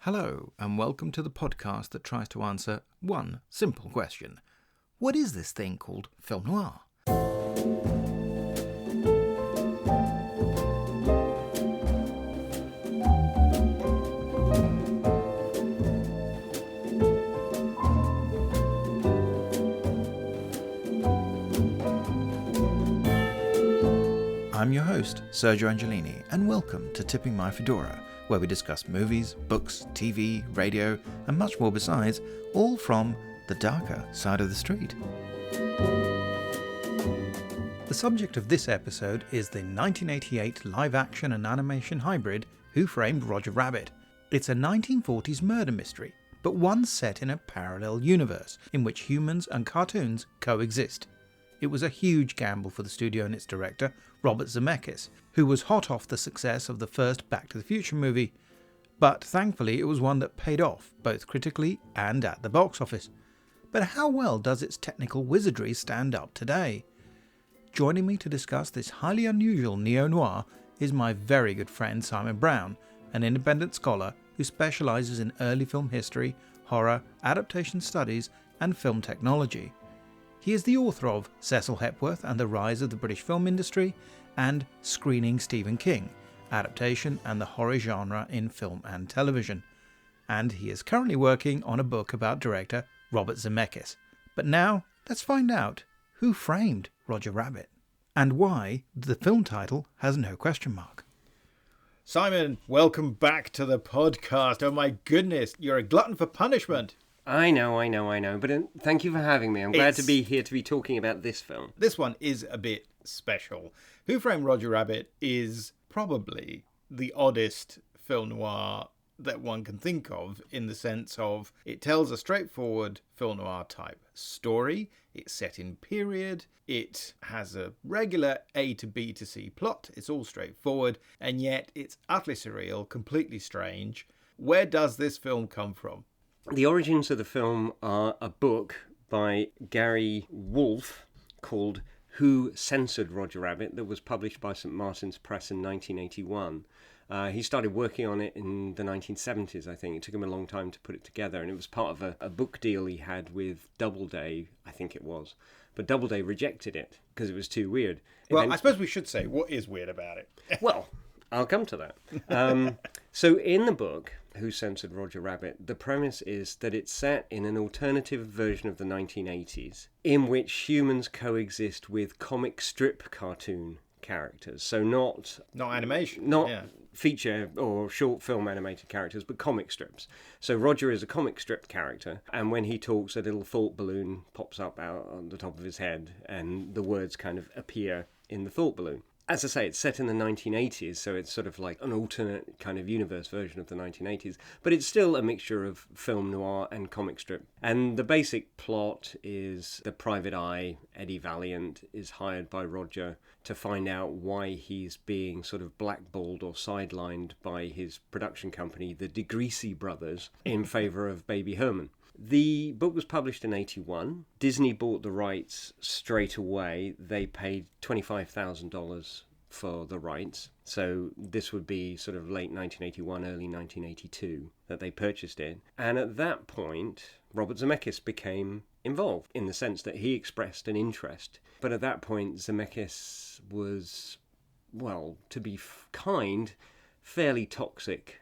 Hello, and welcome to the podcast that tries to answer one simple question. What is this thing called film noir? I'm your host, Sergio Angelini, and welcome to Tipping My Fedora, where we discuss movies, books, TV, radio, and much more besides, all from the darker side of the street. The subject of this episode is the 1988 live-action and animation hybrid Who Framed Roger Rabbit. It's a 1940s murder mystery, but one set in a parallel universe in which humans and cartoons coexist. It was a huge gamble for the studio and its director, Robert Zemeckis, who was hot off the success of the first Back to the Future movie, but thankfully it was one that paid off, both critically and at the box office. But how well does its technical wizardry stand up today? Joining me to discuss this highly unusual neo-noir is my very good friend Simon Brown, an independent scholar who specialises in early film history, horror, adaptation studies and film technology. He is the author of Cecil Hepworth and the Rise of the British Film Industry and Screening Stephen King, Adaptation and the Horror Genre in Film and Television. And he is currently working on a book about director Robert Zemeckis. But now, let's find out who framed Roger Rabbit and why the film title has no question mark. Simon, welcome back to the podcast. Oh my goodness, you're a glutton for punishment. I know, but thank you for having me. I'm glad to be here to be talking about this film. This one is a bit special. Who Framed Roger Rabbit is probably the oddest film noir that one can think of, in the sense of it tells a straightforward film noir type story. It's set in period. It has a regular A to B to C plot. It's all straightforward, and yet it's utterly surreal, completely strange. Where does this film come from? The origins of the film are a book by Gary Wolfe called Who Censored Roger Rabbit that was published by St. Martin's Press in 1981. He started working on it in the 1970s, I think. It took him a long time to put it together, and it was part of a book deal he had with Doubleday, I think it was. But Doubleday rejected it because it was too weird. Well, I suppose we should say what is weird about it. Well, I'll come to that. So in the book, Who Censored Roger Rabbit, the premise is that it's set in an alternative version of the 1980s in which humans coexist with comic strip cartoon characters. So not animation. Feature or short film animated characters, but comic strips. So Roger is a comic strip character, and when he talks, a little thought balloon pops up out on the top of his head, and the words kind of appear in the thought balloon. As I say, it's set in the 1980s, so it's sort of like an alternate kind of universe version of the 1980s, but it's still a mixture of film noir and comic strip. And the basic plot is the private eye, Eddie Valiant, is hired by Roger to find out why he's being sort of blackballed or sidelined by his production company, the DeGreasy brothers, in favour of Baby Herman. The book was published in 1981. Disney bought the rights straight away. They paid $25,000 for the rights. So this would be sort of late 1981, early 1982 that they purchased it. And at that point, Robert Zemeckis became involved in the sense that he expressed an interest. But at that point, Zemeckis was, well, to be kind, fairly toxic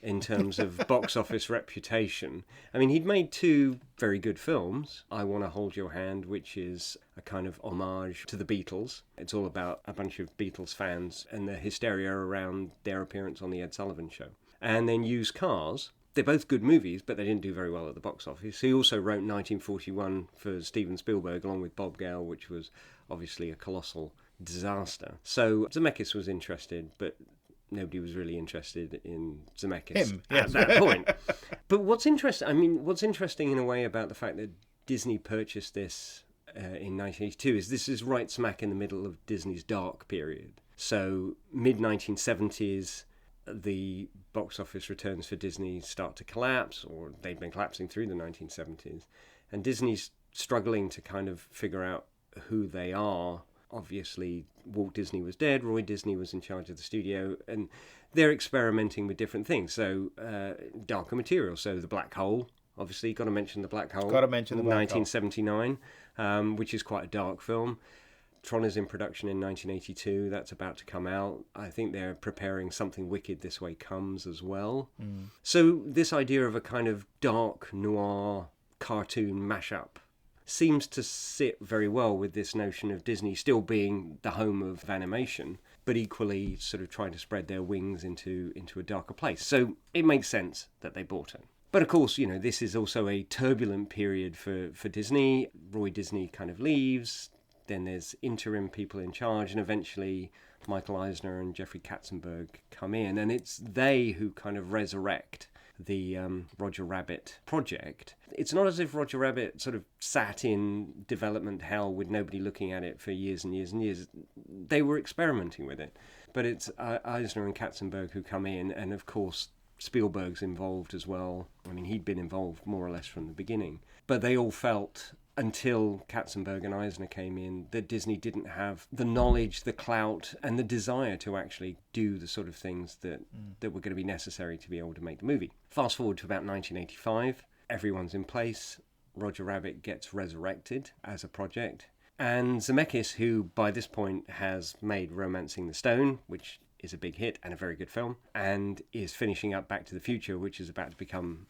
in terms of box office reputation. I mean, he'd made two very good films. I Want to Hold Your Hand, which is a kind of homage to the Beatles. It's all about a bunch of Beatles fans and the hysteria around their appearance on the Ed Sullivan Show. And then Used Cars. They're both good movies, but they didn't do very well at the box office. He also wrote 1941 for Steven Spielberg, along with Bob Gale, which was obviously a colossal disaster. So Zemeckis was interested, but nobody was really interested in Zemeckis at that point. But what's interesting in a way about the fact that Disney purchased this in 1982 is this is right smack in the middle of Disney's dark period. So mid-1970s, the box office returns for Disney start to collapse, or they've been collapsing through the 1970s. And Disney's struggling to kind of figure out who they are obviously Walt Disney was dead, Roy Disney was in charge of the studio, and they're experimenting with different things. So darker material, so the black hole, obviously, got to mention the black hole. Got to mention the black 1979, which is quite a dark film. Tron is in production in 1982. That's about to come out. I think they're preparing Something Wicked This Way Comes as well. So this idea of a kind of dark noir cartoon mashup seems to sit very well with this notion of Disney still being the home of animation, but equally sort of trying to spread their wings into a darker place. So it makes sense that they bought it. But of course, you know, this is also a turbulent period for Disney. Roy Disney kind of leaves. Then there's interim people in charge, and eventually Michael Eisner and Jeffrey Katzenberg come in, and it's they who kind of resurrect the Roger Rabbit project. It's not as if Roger Rabbit sort of sat in development hell with nobody looking at it for years and years and years. They were experimenting with it. But it's Eisner and Katzenberg who come in, and of course Spielberg's involved as well. I mean, he'd been involved more or less from the beginning. But they all felt, until Katzenberg and Eisner came in, that Disney didn't have the knowledge, the clout, and the desire to actually do the sort of things that were going to be necessary to be able to make the movie. Fast forward to about 1985, everyone's in place. Roger Rabbit gets resurrected as a project. And Zemeckis, who by this point has made Romancing the Stone, which is a big hit and a very good film, and is finishing up Back to the Future, which is about to become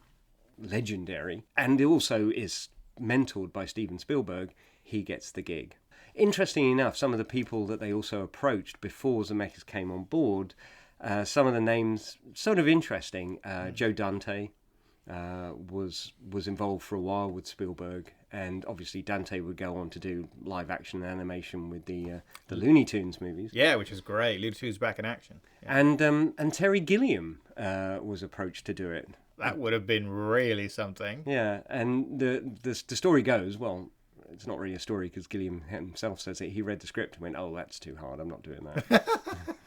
legendary, and also is mentored by Steven Spielberg, he gets the gig. Interestingly enough, some of the people that they also approached before Zemeckis came on board, some of the names sort of interesting. Joe Dante was involved for a while with Spielberg, and obviously Dante would go on to do live action animation with the Looney Tunes movies. Yeah, which is great. Looney Tunes back in action. Yeah. And Terry Gilliam was approached to do it. That would have been really something. Yeah, and the story goes, well, it's not really a story because Gilliam himself says it. He read the script and went, "Oh, that's too hard. I'm not doing that."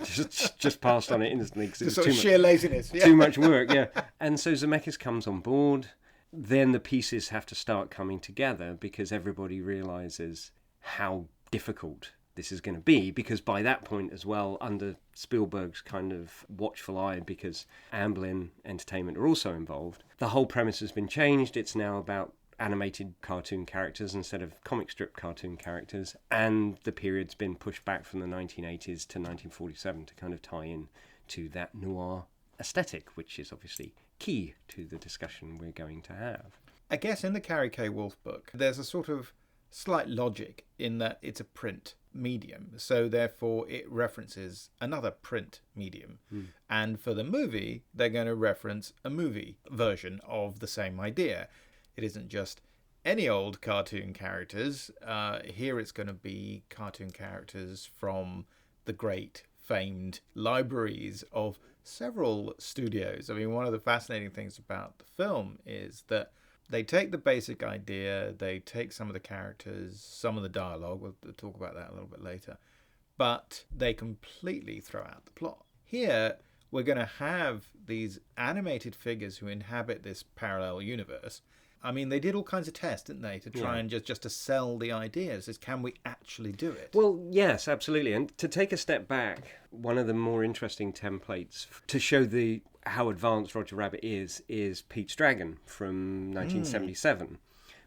just passed on it instantly because it's too much sheer laziness. Yeah. Too much work. Yeah, and so Zemeckis comes on board. Then the pieces have to start coming together because everybody realizes how difficult this is going to be, because by that point as well, under Spielberg's kind of watchful eye, because Amblin Entertainment are also involved, the whole premise has been changed. It's now about animated cartoon characters instead of comic strip cartoon characters, and the period's been pushed back from the 1980s to 1947 to kind of tie in to that noir aesthetic, which is obviously key to the discussion we're going to have. I guess in the Carrie K. Wolf book, there's a sort of slight logic in that it's a print medium, so therefore it references another print medium. And for the movie, they're going to reference a movie version of the same idea. It isn't just any old cartoon characters. Here it's going to be cartoon characters from the great famed libraries of several studios. I mean, one of the fascinating things about the film is that they take the basic idea, they take some of the characters, some of the dialogue, we'll talk about that a little bit later, but they completely throw out the plot. Here, we're going to have these animated figures who inhabit this parallel universe. I mean, they did all kinds of tests, didn't they, to try and just to sell the ideas. Is can we actually do it? Well, yes, absolutely. And to take a step back, one of the more interesting templates to show how advanced Roger Rabbit is Pete's Dragon from 1977,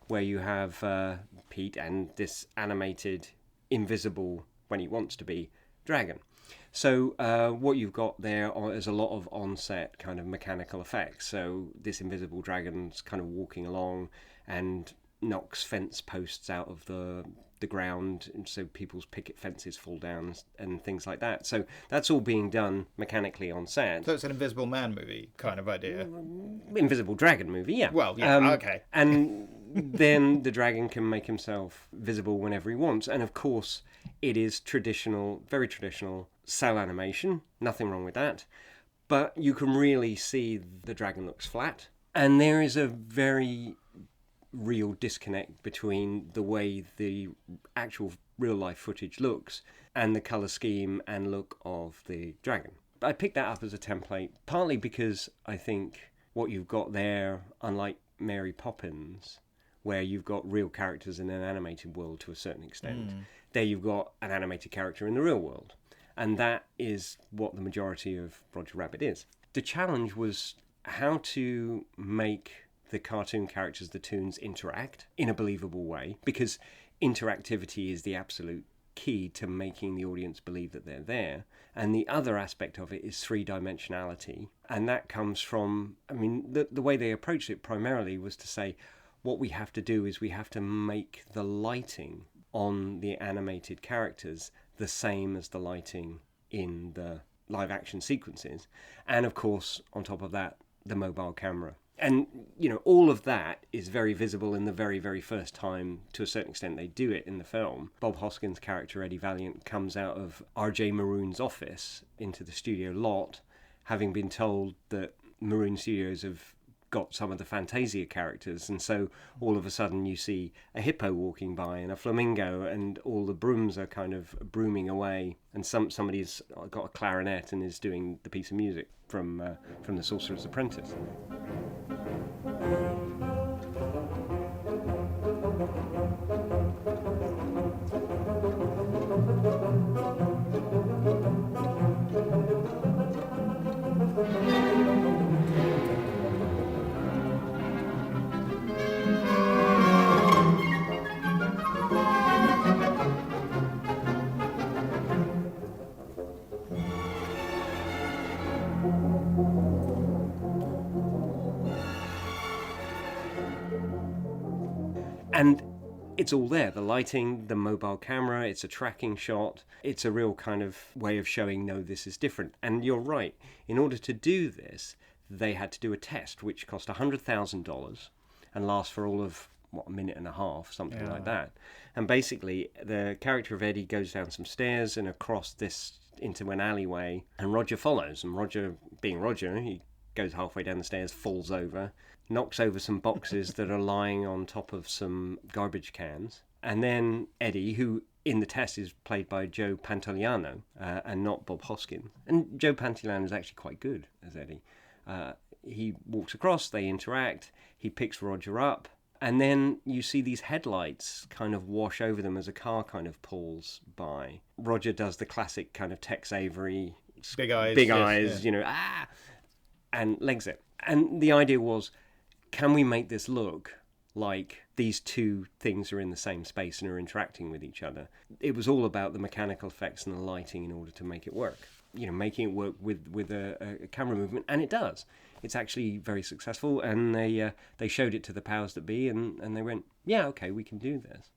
where you have Pete and this animated, invisible, when he wants to be, dragon. So what you've got there is a lot of on-set kind of mechanical effects. So this invisible dragon's kind of walking along and knocks fence posts out of the ground, and so people's picket fences fall down and things like that. So that's all being done mechanically on set. So it's an Invisible Man movie kind of idea. Invisible Dragon movie, yeah. Well, yeah, okay. And then the dragon can make himself visible whenever he wants. And of course, it is traditional, very traditional cell animation. Nothing wrong with that. But you can really see the dragon looks flat. And there is a very real disconnect between the way the actual real life footage looks and the colour scheme and look of the dragon. I picked that up as a template partly because I think what you've got there, unlike Mary Poppins, where you've got real characters in an animated world to a certain extent. There you've got an animated character in the real world. And that is what the majority of Roger Rabbit is. The challenge was how to make the cartoon characters, the toons, interact in a believable way, because interactivity is the absolute key to making the audience believe that they're there. And the other aspect of it is three-dimensionality. And that comes from, I mean, the way they approached it primarily was to say, what we have to do is we have to make the lighting on the animated characters the same as the lighting in the live action sequences. And of course, on top of that, the mobile camera. And, you know, all of that is very visible in the very, very first time, to a certain extent, they do it in the film. Bob Hoskins' character, Eddie Valiant, comes out of R.J. Maroon's office into the studio lot, having been told that Maroon Studios have got some of the Fantasia characters, and so all of a sudden you see a hippo walking by and a flamingo, and all the brooms are kind of brooming away, and somebody's got a clarinet and is doing the piece of music from The Sorcerer's Apprentice. And it's all there, the lighting, the mobile camera, it's a tracking shot. It's a real kind of way of showing, no, this is different. And you're right, in order to do this, they had to do a test, which cost $100,000 and lasts for all of, a minute and a half, something like that. And basically, the character of Eddie goes down some stairs and across this into an alleyway, and Roger follows. And Roger, being Roger, he goes halfway down the stairs, falls over, knocks over some boxes that are lying on top of some garbage cans. And then Eddie, who in the test is played by Joe Pantoliano and not Bob Hoskins. And Joe Pantoliano is actually quite good as Eddie. He walks across, they interact, he picks Roger up, and then you see these headlights kind of wash over them as a car kind of pulls by. Roger does the classic kind of Tex Avery, big eyes, yes. You know, and legs it. And the idea was, can we make this look like these two things are in the same space and are interacting with each other? It was all about the mechanical effects and the lighting in order to make it work. You know, making it work with a camera movement, and it does. It's actually very successful, and they showed it to the powers that be, and they went, yeah, okay, we can do this.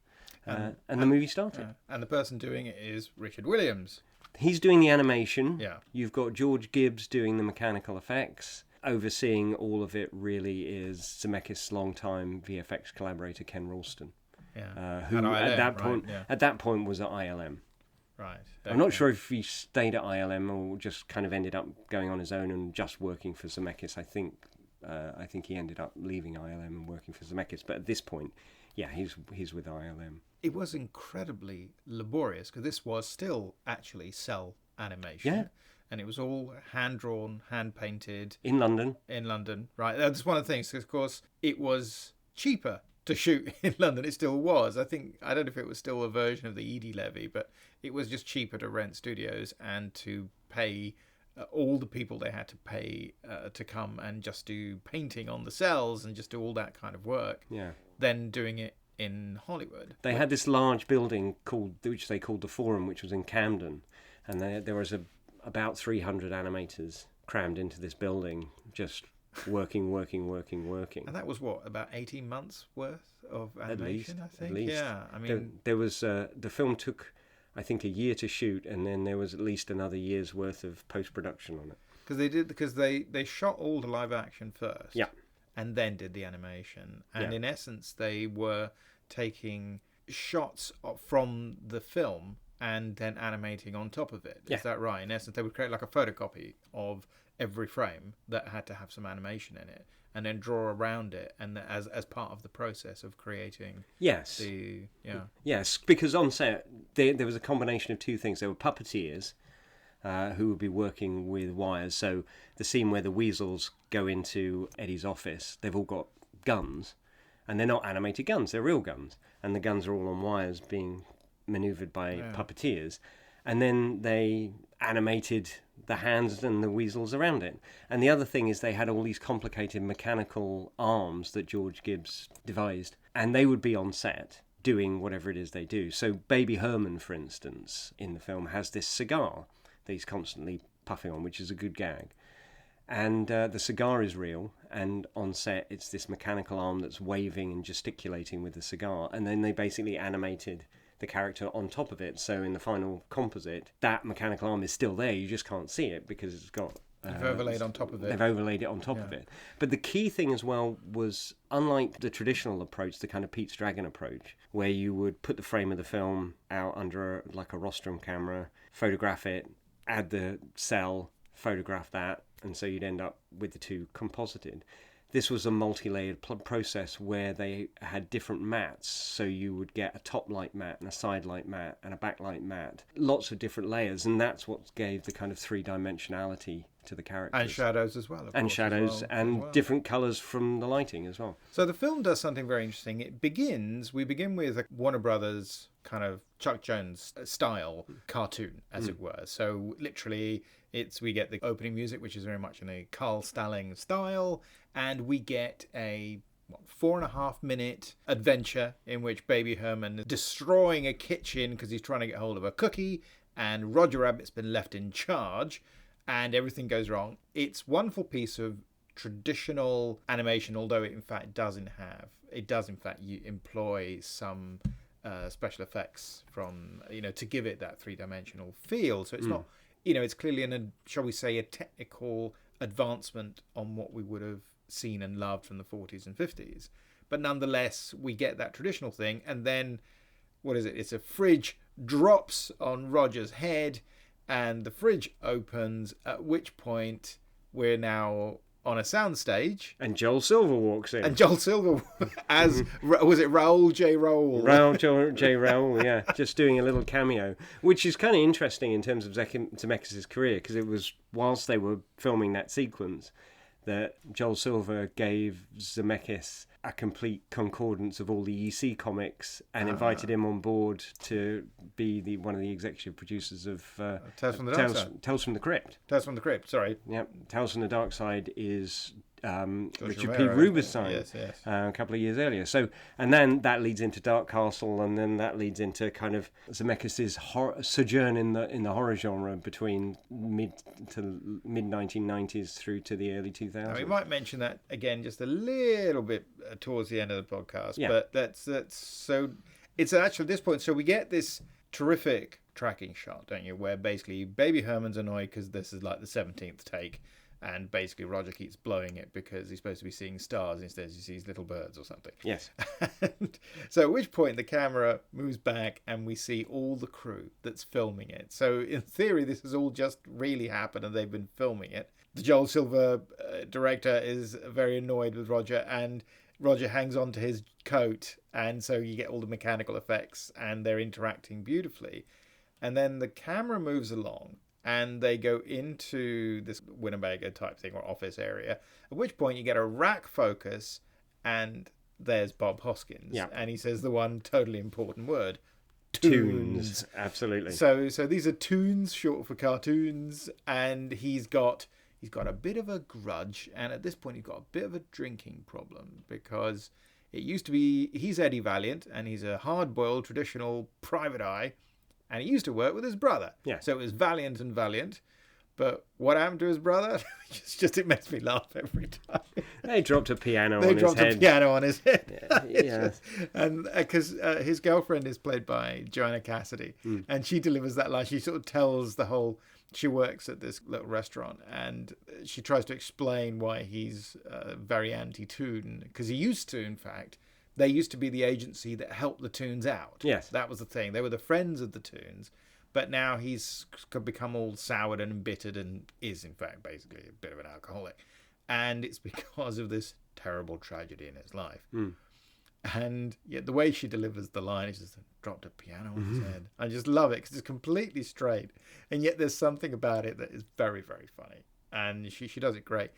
And the movie started. And the person doing it is Richard Williams. He's doing the animation. Yeah. You've got George Gibbs doing the mechanical effects. Overseeing all of it really is Zmechis' longtime VFX collaborator Ken Ralston, who at that point was at ILM. Right. Okay. I'm not sure if he stayed at ILM or just kind of ended up going on his own and just working for Zmechis. I think he ended up leaving ILM and working for Zmechis. But at this point, yeah, he's with ILM. It was incredibly laborious because this was still actually cell animation. Yeah. And it was all hand-drawn, hand-painted. In London. In London, right. That's one of the things, because, of course, it was cheaper to shoot in London. It still was. I don't know if it was still a version of the Eady levy, but it was just cheaper to rent studios and to pay all the people they had to pay to come and just do painting on the cells and just do all that kind of work. Yeah. Than doing it in Hollywood. They had this large building which they called the Forum, which was in Camden, and there was about 300 animators crammed into this building, just working. And that was what, about 18 months worth of animation, I think? At least. Yeah, I mean... There was, the film took, I think, a year to shoot, and then there was at least another year's worth of post-production on it. Because they shot all the live action first. Yeah. And then did the animation. And Yeah. in essence, they were taking shots from the film and then animating on top of it. Yeah. Is that right? In essence, they would create like a photocopy of every frame that had to have some animation in it, and then draw around it, and as part of the process of creating. Yes. Yes, because on set there was a combination of two things. There were puppeteers who would be working with wires. So the scene where the weasels go into Eddie's office, they've all got guns. And they're not animated guns, they're real guns. And the guns are all on wires being manoeuvred by puppeteers. And then they animated the hands and the weasels around it. And the other thing is they had all these complicated mechanical arms that George Gibbs devised. And they would be on set doing whatever it is they do. So Baby Herman, for instance, in the film has this cigar that he's constantly puffing on, which is a good gag. And the cigar is real, and on set it's this mechanical arm that's waving and gesticulating with the cigar. And then they basically animated the character on top of it. So in the final composite, that mechanical arm is still there. You just can't see it because it's got... They've overlaid on top of it. They've overlaid it on top of it. But the key thing as well was, unlike the traditional approach, the kind of Pete's Dragon approach, where you would put the frame of the film out under like a rostrum camera, photograph it, add the cell, photograph that, and so you'd end up with the two composited. This was a multi-layered process where they had different mats, so you would get a top light mat and a side light mat and a backlight mat. Lots of different layers, and that's what gave the kind of three-dimensionality to the characters. And shadows as well, of and course, shadows and different colours from the lighting as well. So the film does something very interesting. We begin with a Warner Brothers kind of Chuck Jones style cartoon, as it were. So literally, we get the opening music, which is very much in a Carl Stalling style, and we get a 4.5 minute adventure in which Baby Herman is destroying a kitchen because he's trying to get hold of a cookie, and Roger Rabbit's been left in charge, and everything goes wrong. It's a wonderful piece of traditional animation, although it in fact does employ some special effects from, to give it that three-dimensional feel. So it's not, it's clearly shall we say, a technical advancement on what we would have seen and loved from the 40s and 50s. But nonetheless, we get that traditional thing, and then, what is it? It's a fridge drops on Roger's head, and the fridge opens, at which point we're now on a soundstage. And Joel Silver walks in. And Joel Silver, as, was it Raoul J. Raoul? Raoul J. Raoul, yeah, just doing a little cameo, which is kind of interesting in terms of Zemeckis' career, because it was whilst they were filming that sequence that Joel Silver gave Zemeckis a complete concordance of all the EC comics and invited him on board to be one of the executive producers of Tales from the Dark Side. Tales from the Crypt. Tales from the Crypt, sorry. Yep, Tales from the Dark Side is Richard P. Romero, Rubinstein, yes. a couple of years earlier. So, and then that leads into Dark Castle, and then that leads into kind of Zemeckis' sojourn in the horror genre between mid 1990s through to the early 2000s. Now, we might mention that again just a little bit towards the end of the podcast, yeah. But that's so it's actually at this point. So we get this terrific tracking shot, don't you, where basically Baby Herman's annoyed because this is like the 17th take. And basically Roger keeps blowing it because he's supposed to be seeing stars, instead he sees little birds or something. Yes. And so at which point the camera moves back and we see all the crew that's filming it. So in theory, this has all just really happened and they've been filming it. The Joel Silver director is very annoyed with Roger, and Roger hangs on to his coat, and so you get all the mechanical effects and they're interacting beautifully. And then the camera moves along and they go into this Winnebago type thing or office area, at which point you get a rack focus and there's Bob Hoskins. Yeah. And he says the one totally important word, Toons. Absolutely. So these are toons, short for cartoons, and he's got a bit of a grudge, and at this point he's got a bit of a drinking problem, because it used to be he's Eddie Valiant and he's a hard-boiled traditional private eye. And he used to work with his brother. Yeah. So it was Valiant and Valiant. But what happened to his brother? It makes me laugh every time. They dropped a piano on his head. They dropped a piano on his head. Yeah. And because his girlfriend is played by Joanna Cassidy. And she delivers that line. She sort of tells she works at this little restaurant. And she tries to explain why he's very anti-Toon. Because he used to, in fact... They used to be the agency that helped the Toons out. Yes. That was the thing. They were the friends of the Toons. But now he's become all soured and embittered and is, in fact, basically a bit of an alcoholic. And it's because of this terrible tragedy in his life. And yet the way she delivers the line is just dropped a piano on his head. I just love it because it's completely straight. And yet there's something about it that is very, very funny. And she does it great.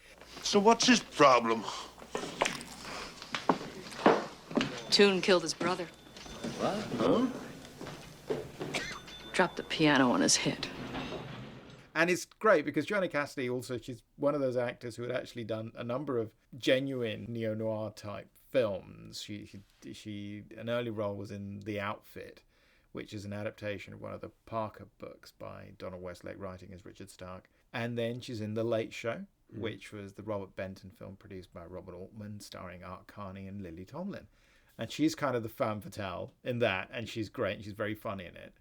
So what's his problem? Toon killed his brother. What? Huh? Dropped the piano on his head. And it's great because Johnny Cassidy also, she's one of those actors who had actually done a number of genuine neo-noir type films. She an early role was in The Outfit, which is an adaptation of one of the Parker books by Donald Westlake, writing as Richard Stark. And then she's in The Late Show, which was the Robert Benton film produced by Robert Altman, starring Art Carney and Lily Tomlin. And she's kind of the femme fatale in that, and she's great, and she's very funny in it.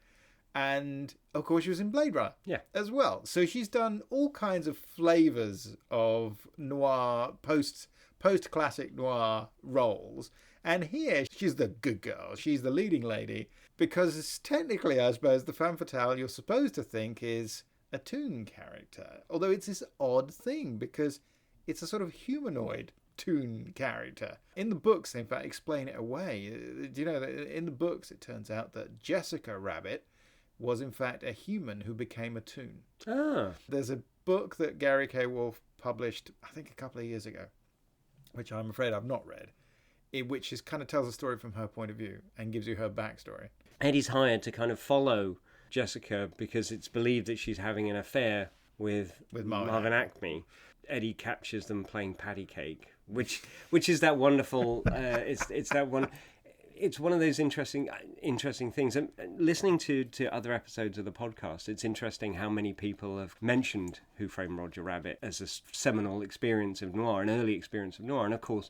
And, of course, she was in Blade Runner as well. So she's done all kinds of flavours of noir, post-classic noir roles. And here, she's the good girl. She's the leading lady. Because technically, I suppose, the femme fatale you're supposed to think is a Toon character. Although it's this odd thing, because it's a sort of humanoid Toon character. In the books, they in fact explain it away. Do you know that in the books, it turns out that Jessica Rabbit was in fact a human who became a Toon. There's a book that Gary K. Wolfe published, I think a couple of years ago, which I'm afraid I've not read, which is kind of tells a story from her point of view and gives you her backstory. Eddie's hired to kind of follow Jessica because it's believed that she's having an affair with Marvin Acme. Eddie captures them playing patty cake, which is that wonderful. It's that one. It's one of those interesting things. And listening to other episodes of the podcast, it's interesting how many people have mentioned Who Framed Roger Rabbit as a seminal experience of noir, an early experience of noir. And of course,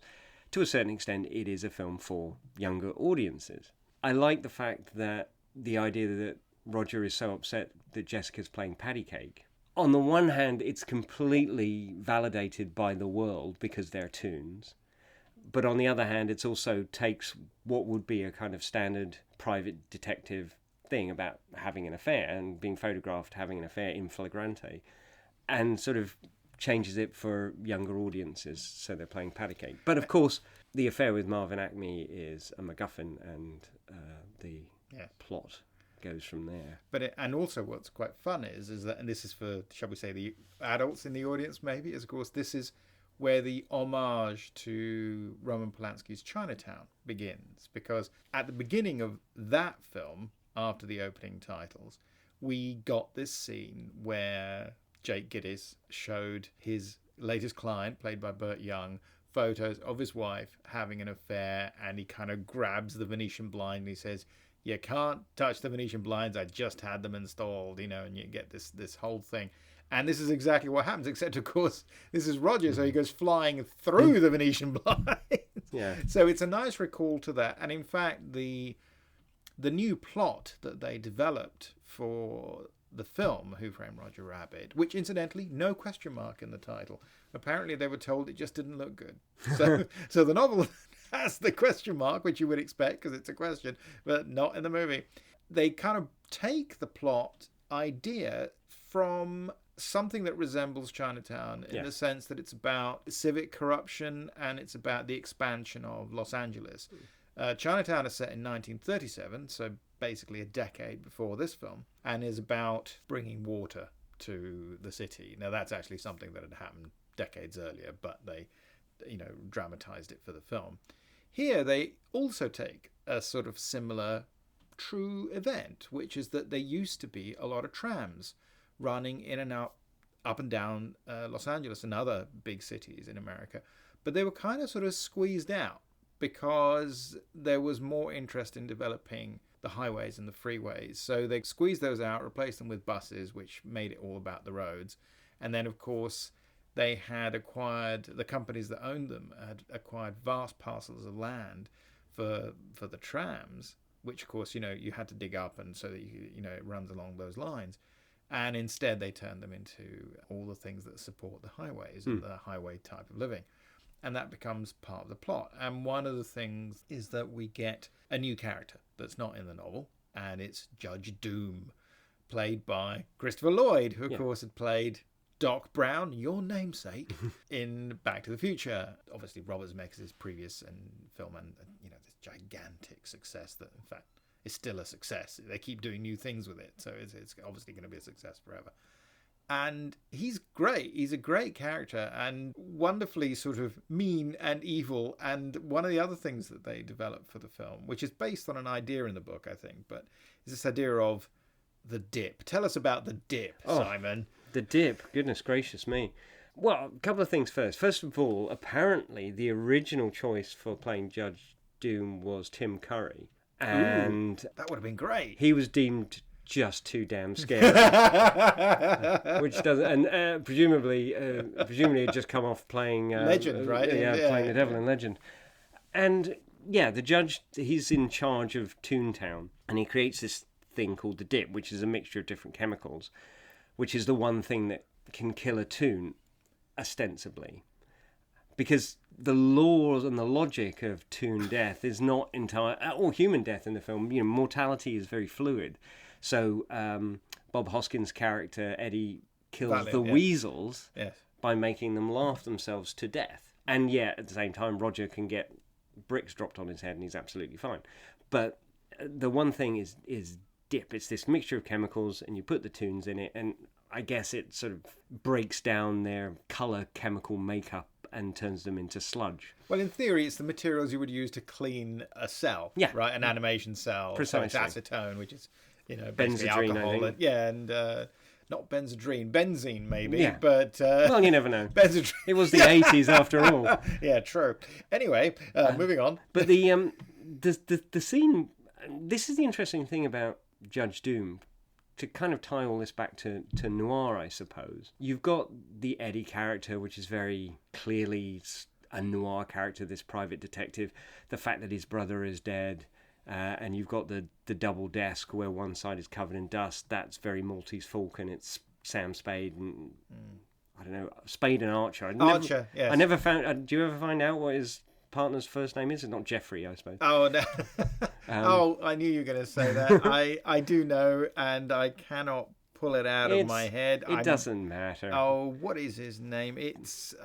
to a certain extent, it is a film for younger audiences. I like the fact that the idea that Roger is so upset that Jessica's playing patty cake. On the one hand, it's completely validated by the world because they're Toons. But on the other hand, it also takes what would be a kind of standard private detective thing about having an affair and being photographed having an affair in flagrante and sort of changes it for younger audiences, so they're playing patty cake. But of course, the affair with Marvin Acme is a MacGuffin, and the plot goes from there. But and also what's quite fun is that, and this is for, shall we say, the adults in the audience maybe, is of course this is where the homage to Roman Polanski's Chinatown begins. Because at the beginning of that film, after the opening titles, we got this scene where Jake Gittes showed his latest client, played by Burt Young, photos of his wife having an affair, and he kind of grabs the Venetian blind and he says, "You can't touch the Venetian blinds, I just had them installed," and you get this whole thing. And this is exactly what happens, except, of course, this is Roger, so he goes flying through the Venetian blinds. Yeah. So it's a nice recall to that. And in fact, the new plot that they developed for the film Who Framed Roger Rabbit, which incidentally, no question mark in the title. Apparently they were told it just didn't look good. So the novel has the question mark, which you would expect because it's a question, but not in the movie. They kind of take the plot idea from something that resembles Chinatown in the sense that it's about civic corruption and it's about the expansion of Los Angeles. Chinatown is set in 1937, so basically a decade before this film, and is about bringing water to the city. Now that's actually something that had happened decades earlier, but they, dramatized it for the film. Here they also take a sort of similar true event, which is that there used to be a lot of trams running in and out, up and down Los Angeles and other big cities in America. But they were kind of sort of squeezed out because there was more interest in developing the highways and the freeways. So they squeezed those out, replaced them with buses, which made it all about the roads. And then, of course, they had acquired, the companies that owned them had acquired vast parcels of land for the trams, which, of course, you had to dig up, and so that it runs along those lines. And instead they turned them into all the things that support the highways and the highway type of living. And that becomes part of the plot. And one of the things is that we get a new character that's not in the novel, and it's Judge Doom, played by Christopher Lloyd, who of course had played Doc Brown, your namesake, in Back to the Future. Obviously Robert Zemeckis' previous film, and this gigantic success that in fact is still a success. They keep doing new things with it, so it's obviously going to be a success forever. And he's great. He's a great character and wonderfully sort of mean and evil. And one of the other things that they developed for the film, which is based on an idea in the book, I think, but is this idea of the dip. Tell us about the dip, Simon. The dip. Goodness gracious me. Well, a couple of things first. First of all, apparently the original choice for playing Judge Doom was Tim Curry. And that would have been great. He was deemed just too damn scary, which doesn't, and presumably had just come off playing Legend, right? Playing the devil in Legend, and the judge, he's in charge of Toontown, and he creates this thing called the dip, which is a mixture of different chemicals, which is the one thing that can kill a toon, ostensibly, because the laws and the logic of toon death is not entire, or human death in the film. Mortality is very fluid. So Bob Hoskins' character, Eddie, kills the weasels by making them laugh themselves to death. And yet, at the same time, Roger can get bricks dropped on his head and he's absolutely fine. But the one thing is dip. It's this mixture of chemicals, and you put the toons in it, and I guess it sort of breaks down their colour chemical makeup and turns them into sludge. Well, in theory, it's the materials you would use to clean a cell, right? An animation cell. Precisely. So it's acetone, which is... Benzodrine, alcohol, and not benzodrine, benzene maybe, yeah. But well, you never know. Benzodrine. It was the 80s after all. Yeah, true. Anyway, moving on. But the scene. This is the interesting thing about Judge Doom. To kind of tie all this back to noir, I suppose. You've got the Eddie character, which is very clearly a noir character, this private detective. The fact that his brother is dead. And you've got the double desk where one side is covered in dust. That's very Maltese Falcon. It's Sam Spade and I don't know, Spade and Archer. Archer, yes. I never found. Do you ever find out what his partner's first name is? It's not Jeffrey, I suppose. Oh no! I knew you were going to say that. I do know, and I cannot pull it out of my head. It doesn't matter. Oh, what is his name? It's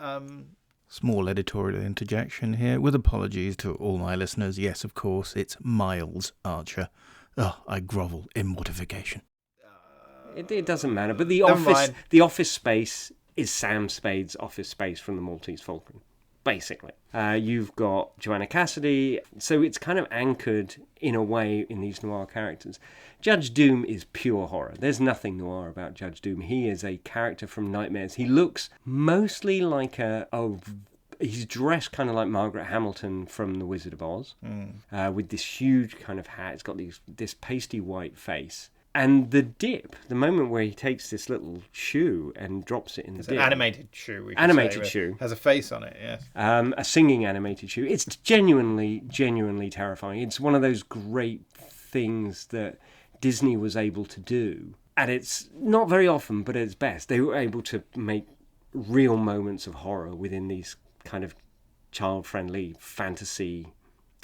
Small editorial interjection here, with apologies to all my listeners. Yes, of course, it's Miles Archer. Oh, I grovel in mortification. It doesn't matter, but the office space is Sam Spade's office space from the Maltese Falcon, basically. You've got Joanna Cassidy, so it's kind of anchored in a way in these noir characters. Judge Doom is pure horror. There's nothing noir about Judge Doom. He is a character from Nightmares. He looks mostly like he's dressed kind of like Margaret Hamilton from The Wizard of Oz, with this huge kind of hat. It's got this pasty white face. And the dip, the moment where he takes this little shoe and drops it in the dip. It's an animated shoe. Animated shoe. Has a face on it, yes. A singing animated shoe. It's genuinely terrifying. It's one of those great things that Disney was able to do. And it's not very often, but at its best. They were able to make real moments of horror within these kind of child-friendly fantasy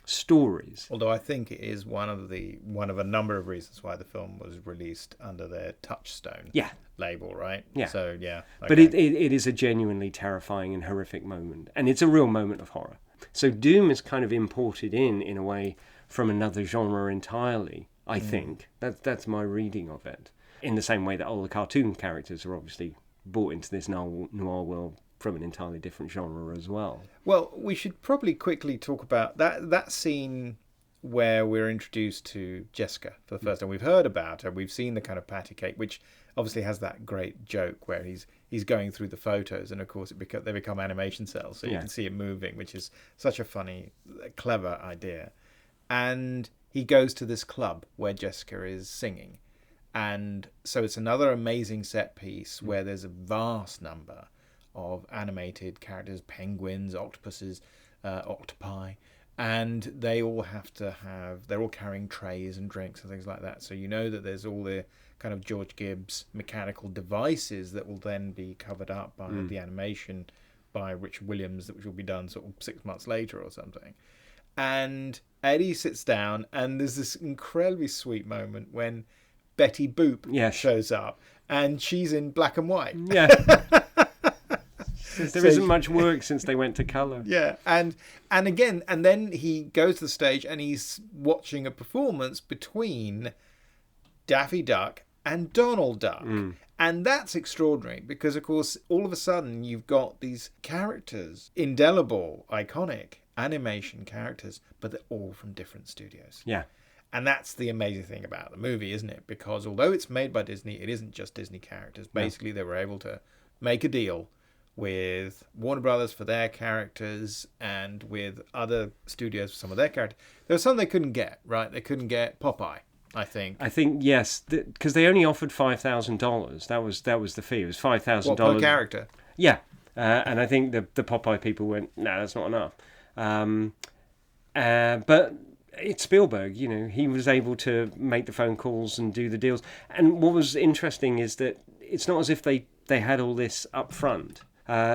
stories. Although I think it is one of a number of reasons why the film was released under their Touchstone label, right? Yeah. So yeah. Okay. But it is a genuinely terrifying and horrific moment, and it's a real moment of horror. So Doom is kind of imported in a way from another genre entirely. I think that's my reading of it. In the same way that all the cartoon characters are obviously brought into this noir world from an entirely different genre as well. Well, we should probably quickly talk about that scene where we're introduced to Jessica for the first time. We've heard about her. We've seen the kind of patty cake, which obviously has that great joke where he's going through the photos, and of course they become animation cells, so you can see it moving, which is such a funny, clever idea. And he goes to this club where Jessica is singing. And so it's another amazing set piece where there's a vast number of animated characters, penguins, octopuses, octopi, and they're all carrying trays and drinks and things like that. So you know that there's all the kind of George Gibbs mechanical devices that will then be covered up by the animation by Richard Williams, which will be done sort of 6 months later or something. And Eddie sits down, and there's this incredibly sweet moment when Betty Boop shows up, and she's in black and white. Yeah. There isn't much work since they went to colour. Yeah, and then he goes to the stage and he's watching a performance between Daffy Duck and Donald Duck. And that's extraordinary because, of course, all of a sudden you've got these characters, indelible, iconic animation characters, but they're all from different studios. Yeah. And that's the amazing thing about the movie, isn't it? Because although it's made by Disney, it isn't just Disney characters. Basically, they were able to make a deal with Warner Brothers for their characters and with other studios for some of their characters. There was some they couldn't get, right? They couldn't get Popeye, I think. Yes, because they only offered $5,000. That was the fee. It was $5,000 per character. Yeah, and I think the Popeye people went, no, that's not enough. But it's Spielberg, he was able to make the phone calls and do the deals. And what was interesting is that it's not as if they had all this up front.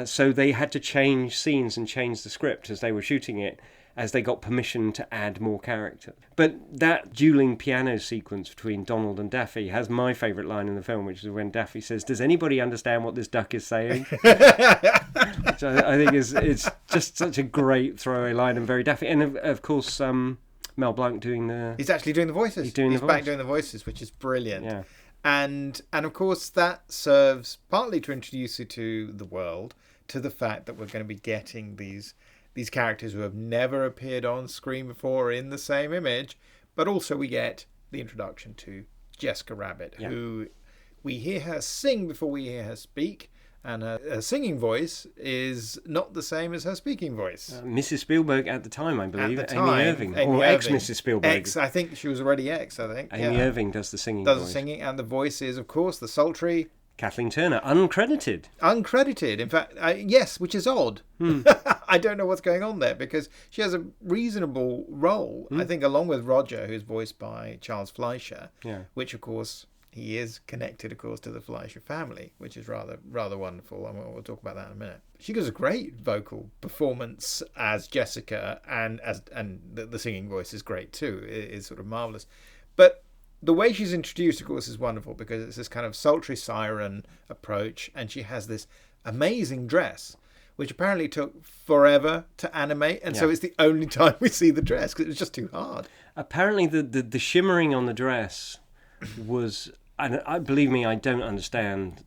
So they had to change scenes and change the script as they were shooting it, as they got permission to add more character. But that dueling piano sequence between Donald and Daffy has my favourite line in the film, which is when Daffy says, "Does anybody understand what this duck is saying?" Which I think it's just such a great throwaway line and very Daffy. And of course, Mel Blanc doing the... He's actually doing the voices. He's back doing the voices, which is brilliant. Yeah. And of course that serves partly to introduce you to the world, to the fact that we're going to be getting these characters who have never appeared on screen before in the same image, but also we get the introduction to Jessica Rabbit, who we hear her sing before we hear her speak. And her singing voice is not the same as her speaking voice. Mrs. Spielberg at the time, I believe, Amy Irving. Or ex-Mrs. Spielberg. I think she was already ex, I think. Amy Irving does the singing voice. Does the singing, and the voice is, of course, the sultry... Kathleen Turner, uncredited. Uncredited, in fact, yes, which is odd. I don't know what's going on there, because she has a reasonable role, I think, along with Roger, who's voiced by Charles Fleischer, which, of course... He is connected, of course, to the Fleischer family, which is rather wonderful, and we'll talk about that in a minute. She gives a great vocal performance as Jessica, and the singing voice is great too. It is sort of marvellous. But the way she's introduced, of course, is wonderful, because it's this kind of sultry siren approach, and she has this amazing dress, which apparently took forever to animate, and so it's the only time we see the dress, because it was just too hard. Apparently the shimmering on the dress was... And believe me, I don't understand.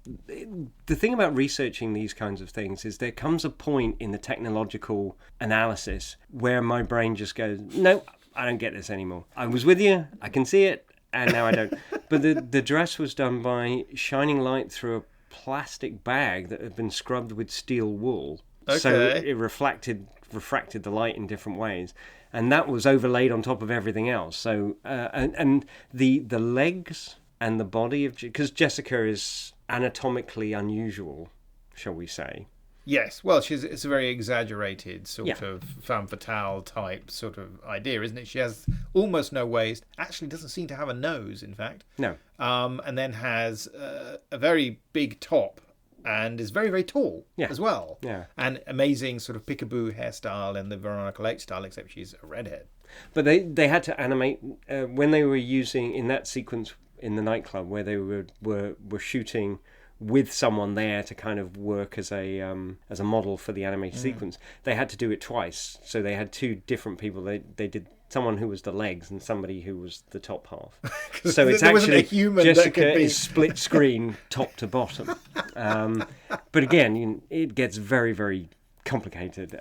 The thing about researching these kinds of things is there comes a point in the technological analysis where my brain just goes, no, I don't get this anymore. I was with you, I can see it, and now I don't. But the dress was done by shining light through a plastic bag that had been scrubbed with steel wool. Okay. So it refracted the light in different ways. And that was overlaid on top of everything else. So and the legs... and the body of... Because Jessica is anatomically unusual, shall we say. Yes, well, it's a very exaggerated sort of femme fatale type sort of idea, isn't it? She has almost no waist. Actually doesn't seem to have a nose, in fact. No. And then has a very big top and is very, very tall as well. Yeah. And amazing sort of peekaboo hairstyle and the Veronica Lake style, except she's a redhead. But they had to animate... when they were using... In that sequence... in the nightclub where they were shooting with someone there to kind of work as a model for the animated sequence, they had to do it twice. So they had two different people. They did someone who was the legs and somebody who was the top half. So it's actually a human Jessica is split screen top to bottom. But again, it gets very, very complicated.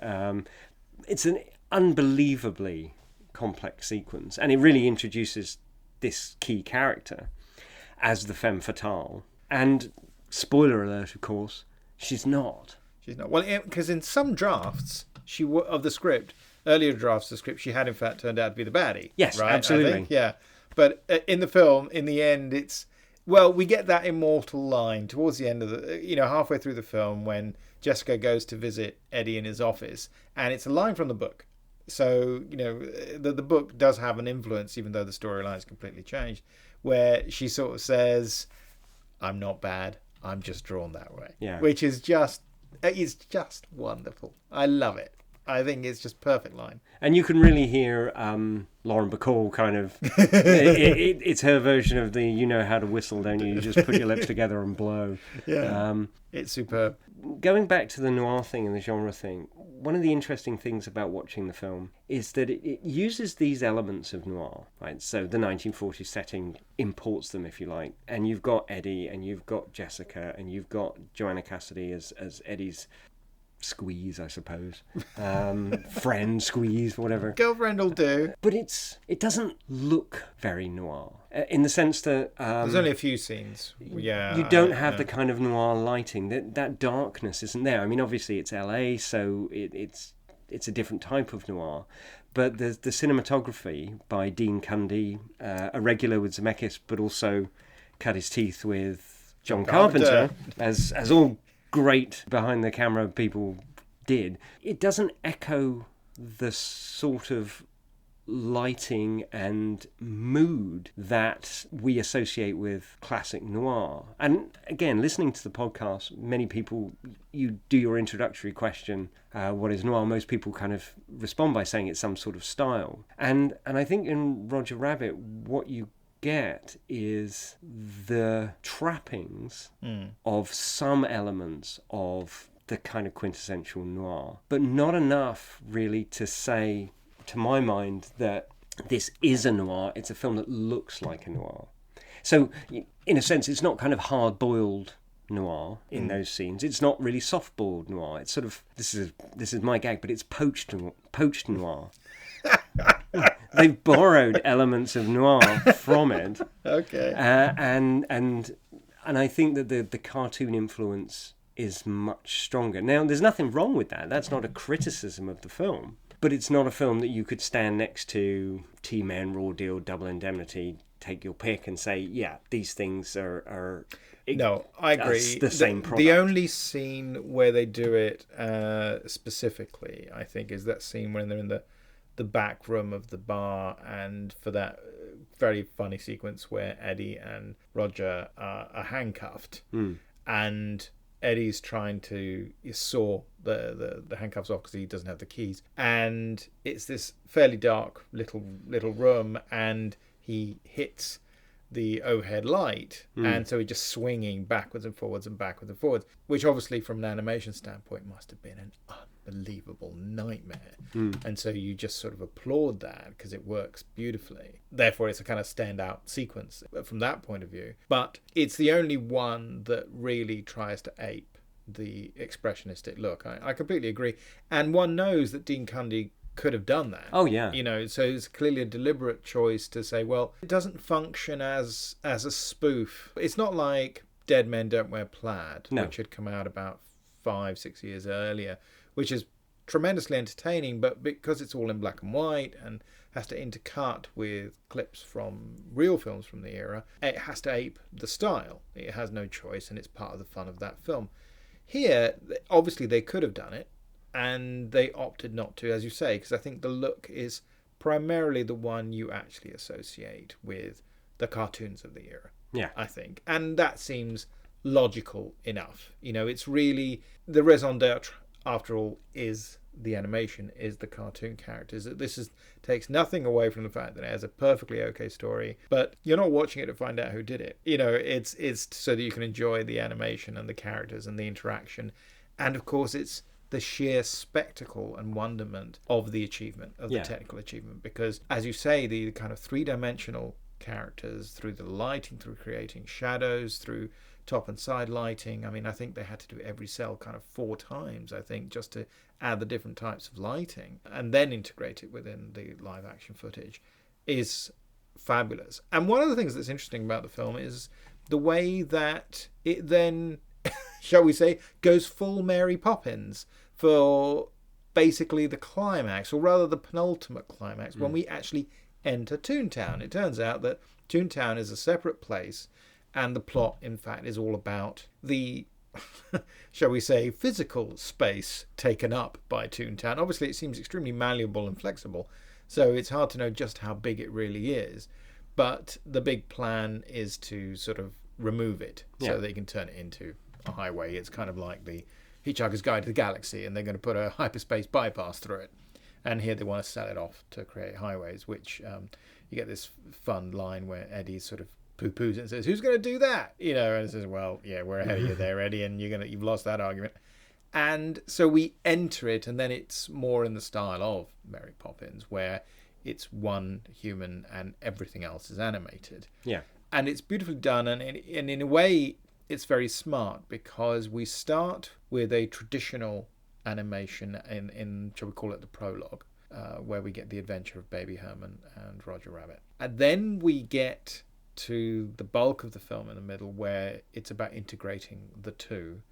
It's an unbelievably complex sequence, and it really introduces this key character as the femme fatale. And spoiler alert, of course, she's not. She's not. Well, because in some drafts of the script, earlier drafts of the script, she had in fact turned out to be the baddie. Yes, right? absolutely. Yeah. But in the film, in the end, it's... Well, we get that immortal line towards the end of the... halfway through the film when Jessica goes to visit Eddie in his office. And it's a line from the book. So, the book does have an influence, even though the storyline is completely changed, where she sort of says, I'm not bad, I'm just drawn that way. Yeah. Which is just, it's just wonderful. I love it. I think it's just perfect line. And you can really hear Lauren Bacall kind of... it's her version of the you know how to whistle, don't you? You just put your lips together and blow. Yeah, it's superb. Going back to the noir thing and the genre thing, one of the interesting things about watching the film is that it uses these elements of noir, right? So the 1940s setting imports them, if you like. And you've got Eddie, and you've got Jessica, and you've got Joanna Cassidy as Eddie's squeeze, I suppose. Friend, squeeze, whatever. Girlfriend will do. But it doesn't look very noir. In the sense that... there's only a few scenes. Yeah. You don't have the kind of noir lighting. That darkness isn't there. I mean, obviously it's LA, so it's a different type of noir. But the cinematography by Dean Cundy, a regular with Zmechus, but also cut his teeth with John Carpenter, as all great behind the camera people did. It doesn't echo the sort of lighting and mood that we associate with classic noir. And again, listening to the podcast, many people, you do your introductory question, what is noir? Most people kind of respond by saying it's some sort of style. And I think in Roger Rabbit, what you get is the trappings of some elements of the kind of quintessential noir, but not enough really to say, to my mind, that this is a noir. It's a film that looks like a noir. So in a sense, it's not kind of hard-boiled noir in those scenes. It's not really soft-boiled noir. It's sort of, this is my gag, but it's poached noir. They've borrowed elements of noir from it. Okay. And I think that the cartoon influence is much stronger. Now, there's nothing wrong with that. That's not a criticism of the film. But it's not a film that you could stand next to T-Men, Raw Deal, Double Indemnity, take your pick and say, yeah, these things are no, I agree. The same product. The only scene where they do it specifically, I think, is that scene when they're in the back room of the bar, and for that very funny sequence where Eddie and Roger are handcuffed, and Eddie's trying to saw the handcuffs off because he doesn't have the keys, and it's this fairly dark little room, and he hits the overhead light, and so he's just swinging backwards and forwards, which obviously from an animation standpoint must have been an unbelievable nightmare. And so you just sort of applaud that because it works beautifully. Therefore it's a kind of standout sequence from that point of view, but it's the only one that really tries to ape the expressionistic look. I completely agree, and one knows that Dean Cundy could have done that. Oh yeah. You know, so it's clearly a deliberate choice to say, well, it doesn't function as a spoof. It's not like Dead Men Don't Wear Plaid, which had come out about 5-6 years earlier, which is tremendously entertaining, but because it's all in black and white and has to intercut with clips from real films from the era, it has to ape the style. It has no choice, and it's part of the fun of that film. Here, obviously they could have done it, and they opted not to, as you say, because I think the look is primarily the one you actually associate with the cartoons of the era. Yeah. I think. And that seems logical enough. You know, it's really the raison d'etre, after all, is the animation, is the cartoon characters. This takes nothing away from the fact that it has a perfectly okay story, but you're not watching it to find out who did it. You know, it's so that you can enjoy the animation and the characters and the interaction. And of course, it's the sheer spectacle and wonderment of the achievement, of the technical achievement, because as you say, the kind of three-dimensional characters, through the lighting, through creating shadows, through top and side lighting. I mean, I think they had to do every cell kind of 4 times, I think, just to add the different types of lighting and then integrate it within the live action footage, is fabulous. And one of the things that's interesting about the film is the way that it then, shall we say, goes full Mary Poppins for basically the climax, or rather the penultimate climax, when we actually enter Toontown. It turns out that Toontown is a separate place, and the plot, in fact, is all about the, shall we say, physical space taken up by Toontown. Obviously, it seems extremely malleable and flexible, so it's hard to know just how big it really is. But the big plan is to sort of remove it so they can turn it into a highway. It's kind of like the Hitchhiker's Guide to the Galaxy, and they're going to put a hyperspace bypass through it. And here they want to sell it off to create highways, which you get this fun line where Eddie sort of poo-poos it and says, "Who's going to do that?" You know, and it says, "Well, yeah, we're ahead of you there, Eddie, and you've lost that argument." And so we enter it, and then it's more in the style of Mary Poppins, where it's one human and everything else is animated. Yeah. And it's beautifully done, and in a way, it's very smart, because we start with a traditional animation in shall we call it the prologue, where we get the adventure of Baby Herman and Roger Rabbit. And then we get to the bulk of the film in the middle, where it's about integrating the two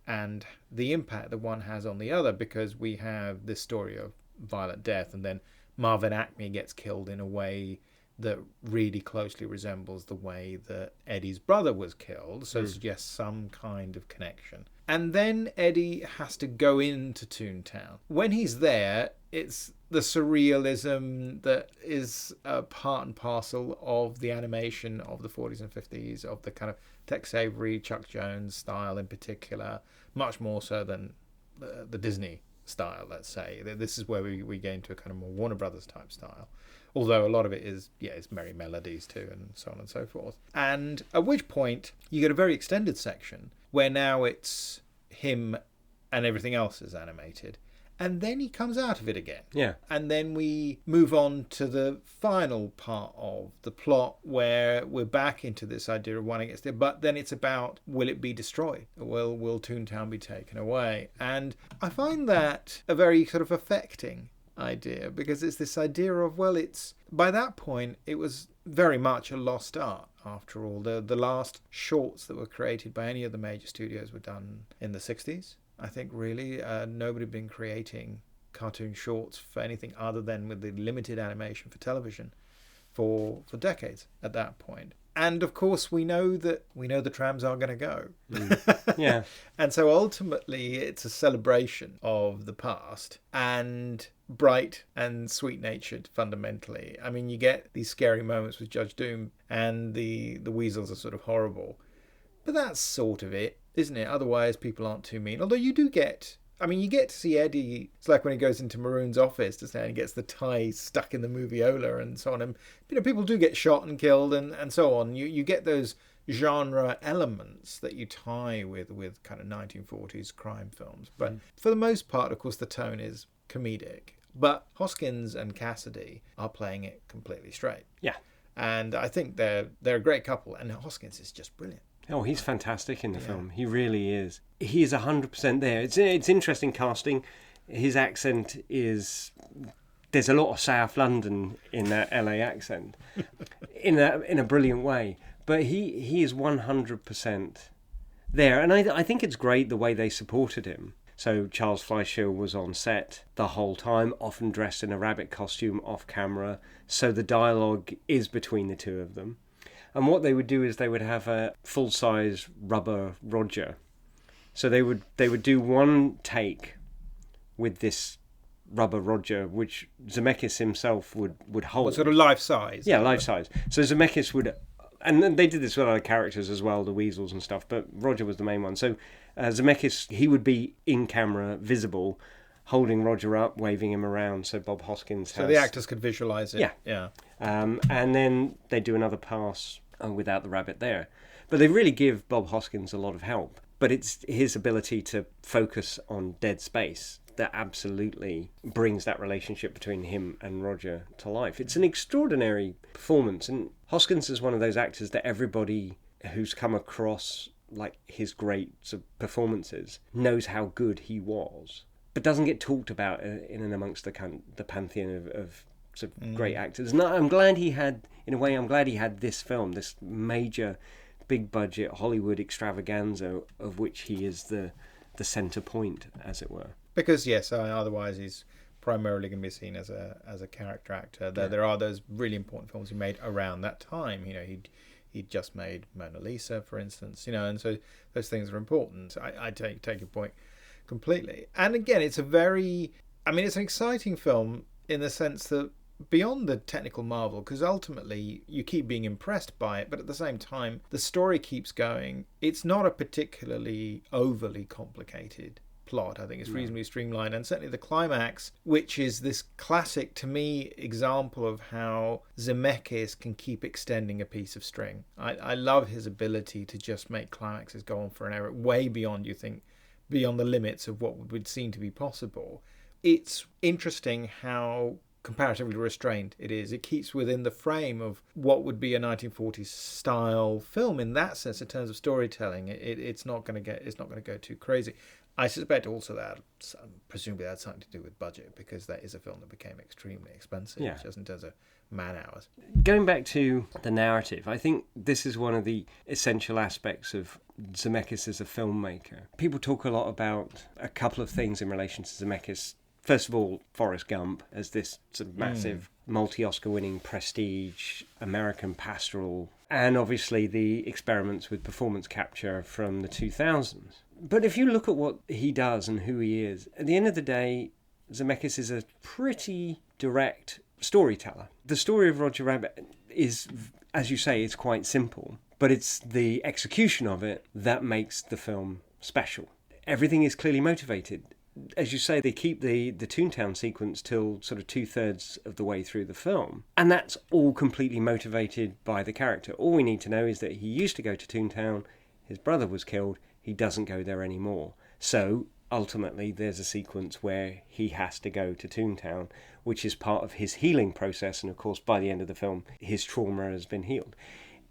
and the impact that one has on the other, because we have this story of violent death, and then Marvin Acme gets killed in a way that really closely resembles the way that Eddie's brother was killed, so it suggests some kind of connection. And then Eddie has to go into Toontown. When he's there, it's the surrealism that is part and parcel of the animation of the 40s and 50s, of the kind of Tex Avery, Chuck Jones style in particular, much more so than the Disney style, let's say. This is where we get into a kind of more Warner Brothers type style. Although a lot of it is, it's merry melodies too, and so on and so forth. And at which point you get a very extended section where now it's him and everything else is animated. And then he comes out of it again. Yeah. And then we move on to the final part of the plot, where we're back into this idea of one against the other. But then it's about, will it be destroyed? Will Toontown be taken away? And I find that a very sort of affecting idea, because it's this idea of, well, it's by that point it was very much a lost art. After all, the last shorts that were created by any of the major studios were done in the 60s. I think really nobody had been creating cartoon shorts for anything other than with the limited animation for television for decades at that point. And of course we know the trams are going to go. Yeah. And so ultimately it's a celebration of the past, and bright and sweet-natured fundamentally. I mean, you get these scary moments with Judge Doom, and the weasels are sort of horrible. But that's sort of it, isn't it? Otherwise people aren't too mean. Although you get to see Eddie. It's like when he goes into Maroon's office to say, and he gets the tie stuck in the moviola and so on. And people do get shot and killed and so on. You get those genre elements that you tie with kind of 1940s crime films. But for the most part, of course, the tone is comedic. But Hoskins and Cassidy are playing it completely straight. Yeah. And I think they're a great couple. And Hoskins is just brilliant. Oh, he's fantastic in the film. He really is. He is 100% there. It's interesting casting. His accent is... There's a lot of South London in that LA accent, in a brilliant way. But he is 100% there. And I think it's great the way they supported him. So Charles Fleischer was on set the whole time, often dressed in a rabbit costume off camera. So the dialogue is between the two of them. And what they would do is they would have a full-size rubber Roger. So they would do one take with this rubber Roger, which Zmechus himself would hold. What, sort of life size? Yeah, life size. So Zmechus would... And then they did this with other characters as well, the weasels and stuff, but Roger was the main one. So Zmechus, he would be in camera, visible, holding Roger up, waving him around. So Bob Hoskins has... So the actors could visualise it. Yeah. And then they do another pass without the rabbit there. But they really give Bob Hoskins a lot of help. But it's his ability to focus on dead space that absolutely brings that relationship between him and Roger to life. It's an extraordinary performance. And Hoskins is one of those actors that everybody who's come across like his great performances knows how good he was, but doesn't get talked about in and amongst the pantheon of great actors. And I'm glad he had this film, this major, big budget Hollywood extravaganza of which he is the centre point, as it were. Because yes, otherwise he's primarily going to be seen as a character actor. There are those really important films he made around that time. He'd just made Mona Lisa, for instance. And so those things are important. I take your point completely. And again, it's an exciting film in the sense that beyond the technical marvel, because ultimately you keep being impressed by it, but at the same time the story keeps going. It's not a particularly overly complicated plot. I think it's reasonably streamlined, and certainly the climax, which is this classic, to me, example of how Zemeckis can keep extending a piece of string. I love his ability to just make climaxes go on for an hour, way beyond, you think, beyond the limits of what would seem to be possible. It's interesting how comparatively restrained it is. It keeps within the frame of what would be a 1940s style film in that sense, in terms of storytelling. It's not going to go too crazy. I suspect also that presumably that had something to do with budget, because that is a film that became extremely expensive, just in terms of man hours. Going back to the narrative, I think this is one of the essential aspects of Zemeckis as a filmmaker. People talk a lot about a couple of things in relation to Zemeckis. First of all, Forrest Gump as this sort of massive multi-Oscar winning prestige American pastoral, and obviously the experiments with performance capture from the 2000s. But if you look at what he does and who he is, at the end of the day, Zemeckis is a pretty direct storyteller. The story of Roger Rabbit is, as you say, it's quite simple, but it's the execution of it that makes the film special. Everything is clearly motivated. As you say, they keep the Toontown sequence till sort of 2/3 of the way through the film. And that's all completely motivated by the character. All we need to know is that he used to go to Toontown, his brother was killed, he doesn't go there anymore. So ultimately there's a sequence where he has to go to Toontown, which is part of his healing process. And of course, by the end of the film, his trauma has been healed.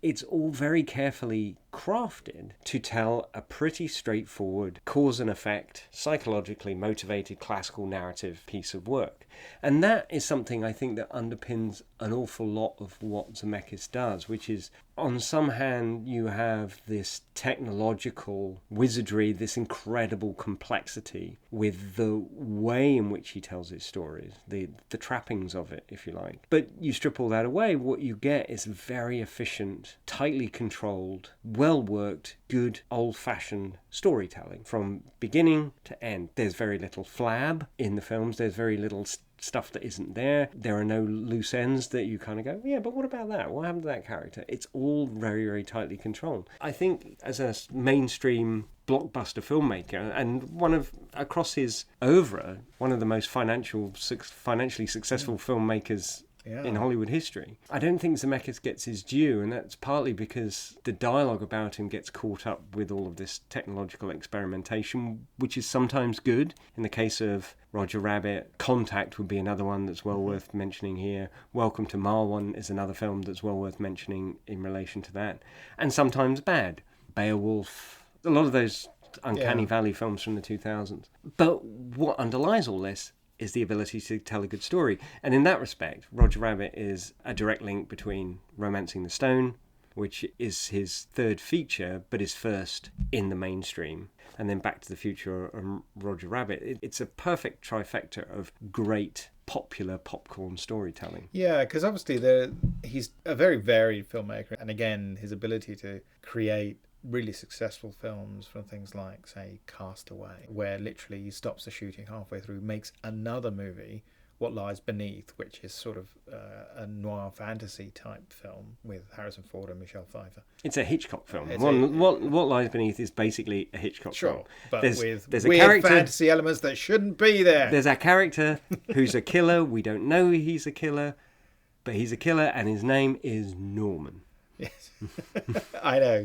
It's all very carefully crafted to tell a pretty straightforward cause and effect, psychologically motivated classical narrative piece of work. And that is something I think that underpins an awful lot of what Zemeckis does, which is, on some hand, you have this technological wizardry, this incredible complexity with the way in which he tells his stories, the trappings of it, if you like. But you strip all that away, what you get is very efficient, tightly controlled, well-worked, good, old-fashioned storytelling from beginning to end. There's very little flab in the films. There's very little stuff that isn't there. There are no loose ends that you kind of go, yeah, but what about that? What happened to that character? It's all very, very tightly controlled. I think as a mainstream blockbuster filmmaker, and across his oeuvre, one of the most financially successful filmmakers in Hollywood history. I don't think Zemeckis gets his due, and that's partly because the dialogue about him gets caught up with all of this technological experimentation, which is sometimes good. In the case of Roger Rabbit, Contact would be another one that's well worth mentioning here. Welcome to Marwan is another film that's well worth mentioning in relation to that. And sometimes bad. Beowulf, a lot of those Uncanny Valley films from the 2000s. But what underlies all this is the ability to tell a good story. And in that respect, Roger Rabbit is a direct link between Romancing the Stone, which is his third feature, but his first in the mainstream, and then Back to the Future and Roger Rabbit. It's a perfect trifecta of great popular popcorn storytelling. Yeah, because obviously he's a very varied filmmaker, and again, his ability to create really successful films from things like, say, Castaway, where literally he stops the shooting halfway through, makes another movie, What Lies Beneath, which is sort of a noir fantasy type film with Harrison Ford and Michelle Pfeiffer. It's a Hitchcock film. What Lies Beneath is basically a Hitchcock film. But there's with a weird character, fantasy elements that shouldn't be there. There's a character who's a killer. We don't know he's a killer, but he's a killer, and his name is Norman. Yes, I know.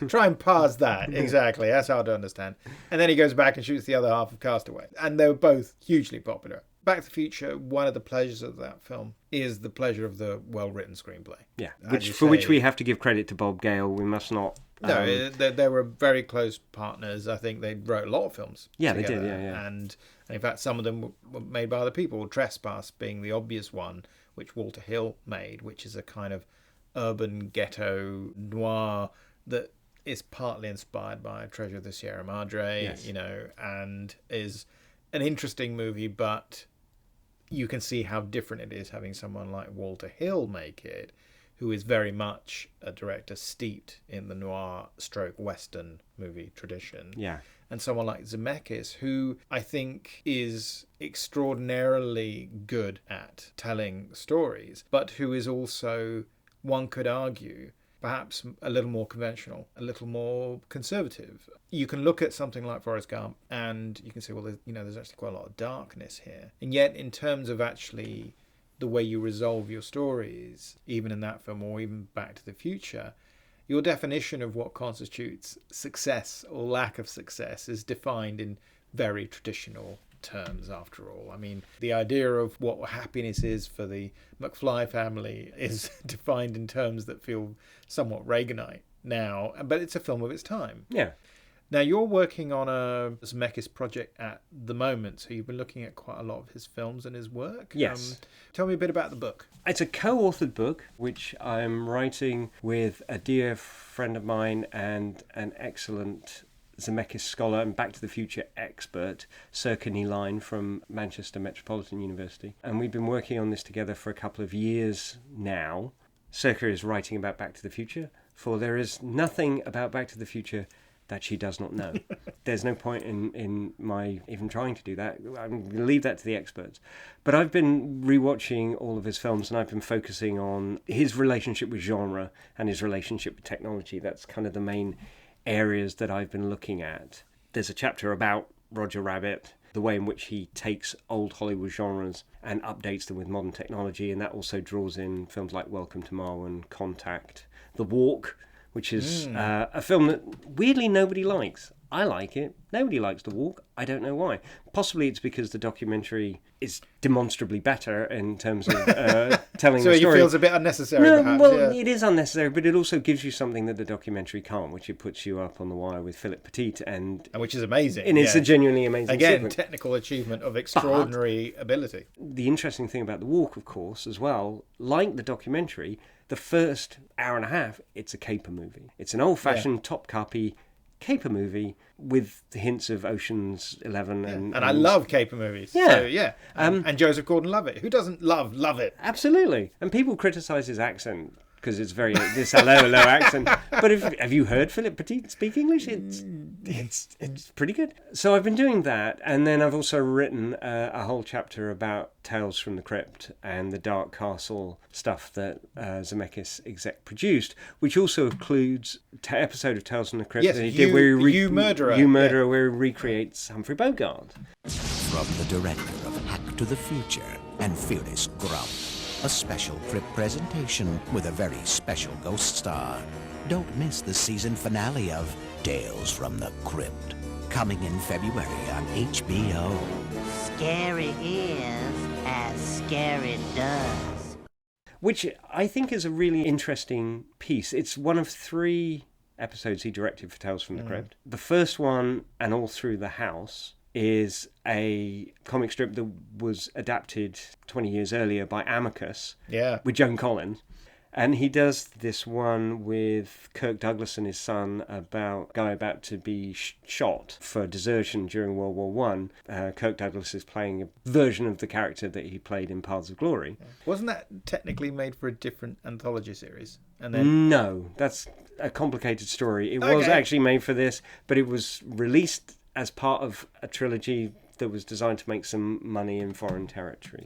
Try and parse that. Exactly. That's hard to understand. And then he goes back and shoots the other half of Castaway. And they were both hugely popular. Back to the Future, one of the pleasures of that film is the pleasure of the well-written screenplay. Yeah, which we have to give credit to Bob Gale. We must not... No, they were very close partners. I think they wrote a lot of films together. They did, yeah. And in fact, some of them were made by other people. Trespass being the obvious one, which Walter Hill made, which is a kind of urban ghetto noir that is partly inspired by Treasure of the Sierra Madre, and is an interesting movie, but you can see how different it is having someone like Walter Hill make it, who is very much a director steeped in the noir stroke western movie tradition. Yeah. And someone like Zemeckis, who I think is extraordinarily good at telling stories, but who is also, one could argue, perhaps a little more conventional, a little more conservative. You can look at something like Forrest Gump and you can say, well, there's actually quite a lot of darkness here. And yet, in terms of actually the way you resolve your stories, even in that film or even Back to the Future, your definition of what constitutes success or lack of success is defined in very traditional terms, after all. I mean, the idea of what happiness is for the McFly family is defined in terms that feel somewhat Reaganite now, but it's a film of its time. Yeah. Now, you're working on a Zmechus project at the moment, so you've been looking at quite a lot of his films and his work. Yes. Tell me a bit about the book. It's a co-authored book, which I'm writing with a dear friend of mine and an excellent Zemeckis scholar and Back to the Future expert, Circa Line from Manchester Metropolitan University. And we've been working on this together for a couple of years now. Circa is writing about Back to the Future, for there is nothing about Back to the Future that she does not know. There's no point in my even trying to do that. I'm going to leave that to the experts. But I've been rewatching all of his films and I've been focusing on his relationship with genre and his relationship with technology. That's kind of the main areas that I've been looking at. There's a chapter about Roger Rabbit, the way in which he takes old Hollywood genres and updates them with modern technology, and that also draws in films like Welcome to Marwen, Contact, The Walk, which is a film that weirdly nobody likes. I like it. Nobody likes The Walk. I don't know why. Possibly it's because the documentary is demonstrably better in terms of telling So the it story. feels a bit unnecessary, No, perhaps. well, Yeah. it is unnecessary, but it also gives you something that the documentary can't, which it puts you up on the wire with Philip Petit, and Which is amazing. it's yeah. a genuinely amazing Again, sequence. technical achievement of extraordinary ability. The interesting thing about The Walk, of course, as well, like the documentary, the first hour and a half, it's a caper movie. It's an old-fashioned, top-cuppy caper movie with hints of Ocean's 11 and I love caper movies. Yeah. So, yeah. And Joseph Gordon-Levitt. Who doesn't love it? Absolutely. And people criticise his accent because it's very this hello accent. But have you heard Philip Petit speak English? It's pretty good. So I've been doing that, and then I've also written a whole chapter about Tales from the Crypt and the Dark Castle stuff that Zemeckis exec produced, which also includes an episode of Tales from the Crypt Yes, that he did where he You Murderer. You Murderer, where he recreates Humphrey Bogart. From the director of Hack to the Future and Fearless Grump, a special Crypt presentation with a very special ghost star. Don't miss the season finale of Tales from the Crypt, coming in February on HBO. Scary is as scary does. Which I think is a really interesting piece. It's one of 3 episodes he directed for Tales from the Crypt. The first one, and all through the house, is a comic strip that was adapted 20 years earlier by Amicus with Joan Collins. And he does this one with Kirk Douglas and his son about a guy about to be shot for desertion during World War One. Kirk Douglas is playing a version of the character that he played in Paths of Glory. Wasn't that technically made for a different anthology series? And then No, that's a complicated story. It was actually made for this, but it was released as part of a trilogy that was designed to make some money in foreign territory.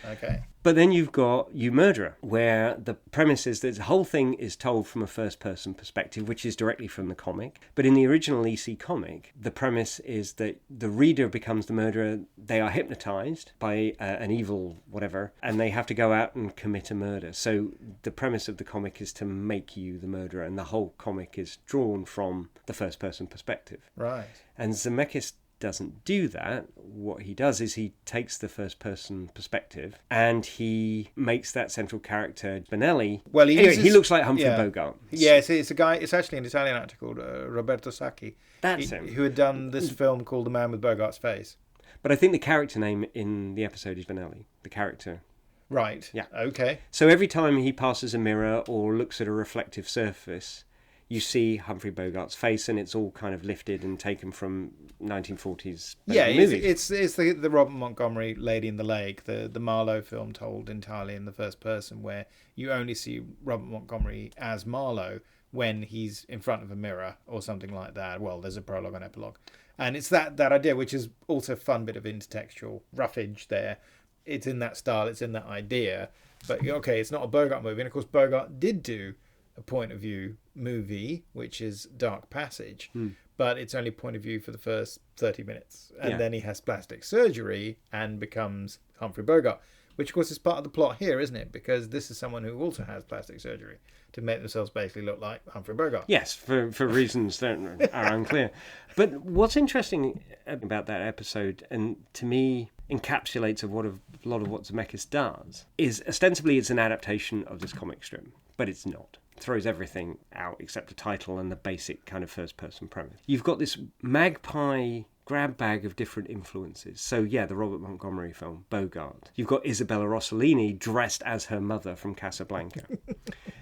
Okay. But then you've got You Murderer, where the premise is that the whole thing is told from a first-person perspective, which is directly from the comic. But in the original EC comic, the premise is that the reader becomes the murderer. They are hypnotized by an evil whatever, and they have to go out and commit a murder. So the premise of the comic is to make you the murderer, and the whole comic is drawn from the first-person perspective. Right. And Zemeckis doesn't do that. What he does is he takes the first person perspective and he makes that central character Benelli. Well, he looks like Humphrey Bogart. Yeah, it's a guy. It's actually an Italian actor called Roberto Sacchi. That's him. Who had done this film called The Man with Bogart's Face. But I think the character name in the episode is Benelli. The character. Right. Yeah. Okay. So every time he passes a mirror or looks at a reflective surface, you see Humphrey Bogart's face, and it's all kind of lifted and taken from 1940s movies. It's the Robert Montgomery Lady in the Lake, the Marlowe film told entirely in the first person, where you only see Robert Montgomery as Marlowe when he's in front of a mirror or something like that. Well, there's a prologue and epilogue. And it's that idea, which is also a fun bit of intertextual roughage there. It's in that style, it's in that idea. But, okay, it's not a Bogart movie. And, of course, Bogart did do a point of view movie, which is Dark Passage, but it's only point of view for the first 30 minutes. And then he has plastic surgery and becomes Humphrey Bogart, which of course is part of the plot here, isn't it? Because this is someone who also has plastic surgery to make themselves basically look like Humphrey Bogart. Yes, for reasons that are unclear. But what's interesting about that episode, and to me encapsulates a lot of what Zmechus does, is ostensibly it's an adaptation of this comic strip, but it's not. It throws everything out except the title and the basic kind of first-person premise. You've got this magpie grab bag of different influences. So yeah, the Robert Montgomery film, Bogart. You've got Isabella Rossellini dressed as her mother from Casablanca.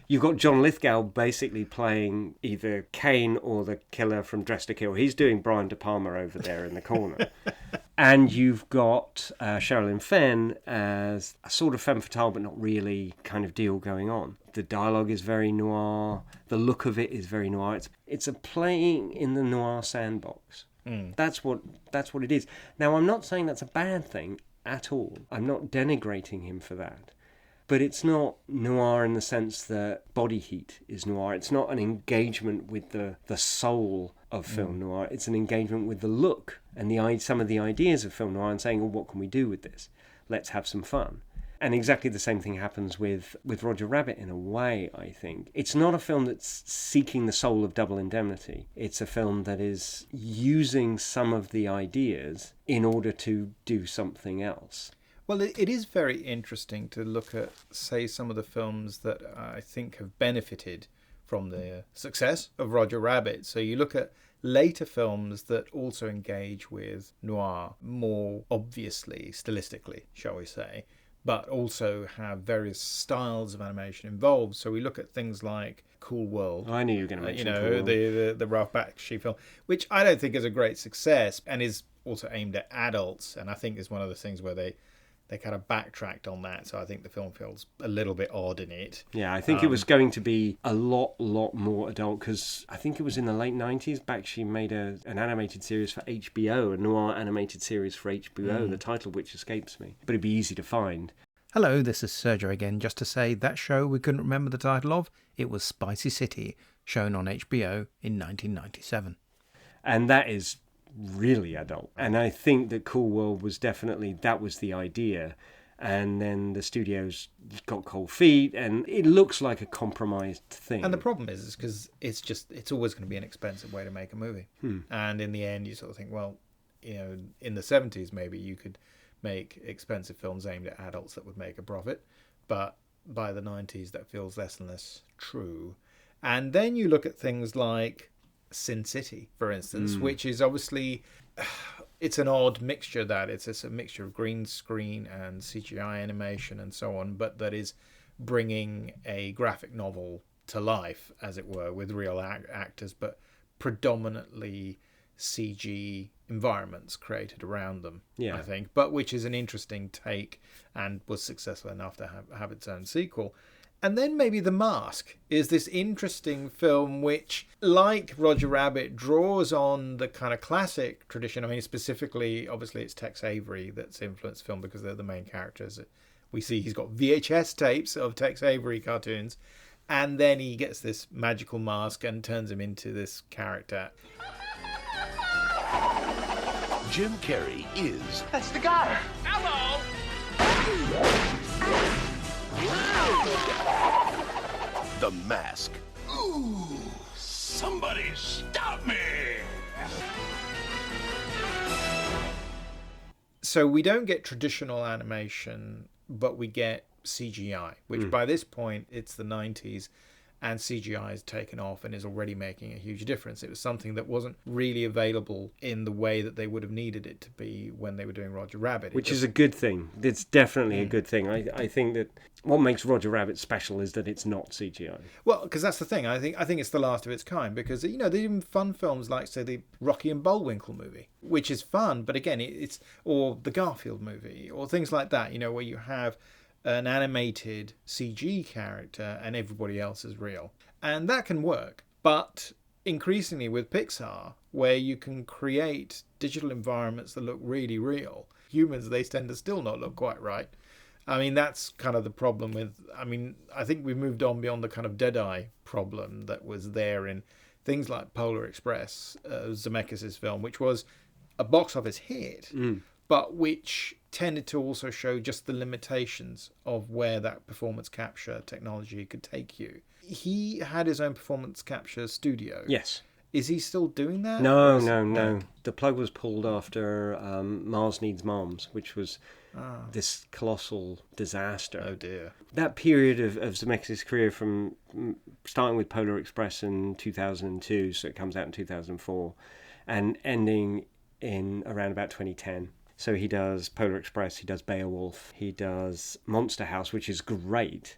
You've got John Lithgow basically playing either Kane or the killer from Dressed to Kill. He's doing Brian De Palma over there in the corner. And you've it's Sherilyn Fenn as a sort of femme fatale, but not really kind of deal going on. The dialogue is very noir. The look of it is very noir. It's a playing in the noir sandbox. That's what it is. Now, I'm not saying that's a bad thing at all. I'm not denigrating him for that. But it's not noir in the sense that Body Heat is noir. It's not an engagement with the soul of film noir. It's an engagement with the look and some of the ideas of film noir and saying, well, what can we do with this? Let's have some fun. And exactly the same thing happens with Roger Rabbit in a way, I think. It's not a film that's seeking the soul of Double Indemnity. It's a film that is using some of the ideas in order to do something else. Well, it is very interesting to look at, say, some of the films that I think have benefited from the success of Roger Rabbit. So you look at later films that also engage with noir more obviously, stylistically, shall we say, but also have various styles of animation involved. So we look at things like Cool World. I knew you were going to mention Cool World. The Ralph Bakshi film, which I don't think is a great success and is also aimed at adults. And I think is one of the things where they kind of backtracked on that. So I think the film feels a little bit odd in it. Yeah, I think it was going to be a lot more adult because I think it was in the late 90s. Bakshi made an animated series for HBO, a noir animated series for HBO, the title of which escapes me. But it'd be easy to find. Hello, this is Sergio again, just to say that show we couldn't remember the title of, it was Spicy City, shown on HBO in 1997. And that is really adult. And I think that Cool World was that was the idea. And then the studios got cold feet and it looks like a compromised thing. And the problem is because it's always going to be an expensive way to make a movie. And in the end, you sort of think, well, in the 70s, maybe you could make expensive films aimed at adults that would make a profit. But by the 90s, that feels less and less true. And then you look at things like Sin City, for instance, which is obviously, it's an odd mixture that it's a mixture of green screen and CGI animation and so on, but that is bringing a graphic novel to life, as it were, with real actors, but predominantly CG environments created around them, I think, but which is an interesting take and was successful enough to have its own sequel. And then maybe The Mask is this interesting film which, like Roger Rabbit, draws on the kind of classic tradition. I mean, specifically, obviously, it's Tex Avery that's influenced film because they're the main characters. We see he's got VHS tapes of Tex Avery cartoons, and then he gets this magical mask and turns him into this character. Jim Carrey is... That's the guy! Hello! The Mask. Ooh, somebody stop me! So we don't get traditional animation, but we get CGI, which by this point, it's the 90s, and CGI has taken off and is already making a huge difference. It was something that wasn't really available in the way that they would have needed it to be when they were doing Roger Rabbit. Which is a good thing. It's definitely a good thing. I think that what makes Roger Rabbit special is that it's not CGI. Well, because that's the thing. I think it's the last of its kind because, there's even fun films like, say, the Rocky and Bullwinkle movie, which is fun, but again, or the Garfield movie, or things like that, where you have an animated CG character and everybody else is real. And that can work. But increasingly with Pixar, where you can create digital environments that look really real, humans, they tend to still not look quite right. I mean, that's kind of the problem with... I mean, I think we've moved on beyond the kind of Deadeye problem that was there in things like Polar Express, Zemeckis' film, which was a box office hit, but which tended to also show just the limitations of where that performance capture technology could take you. He had his own performance capture studio. Yes. Is he still doing that? No. The plug was pulled after Mars Needs Moms, which was this colossal disaster. Oh dear. That period of Zemeckis' career, from starting with Polar Express in 2002, so it comes out in 2004, and ending in around about 2010. So he does Polar Express, he does Beowulf, he does Monster House, which is great.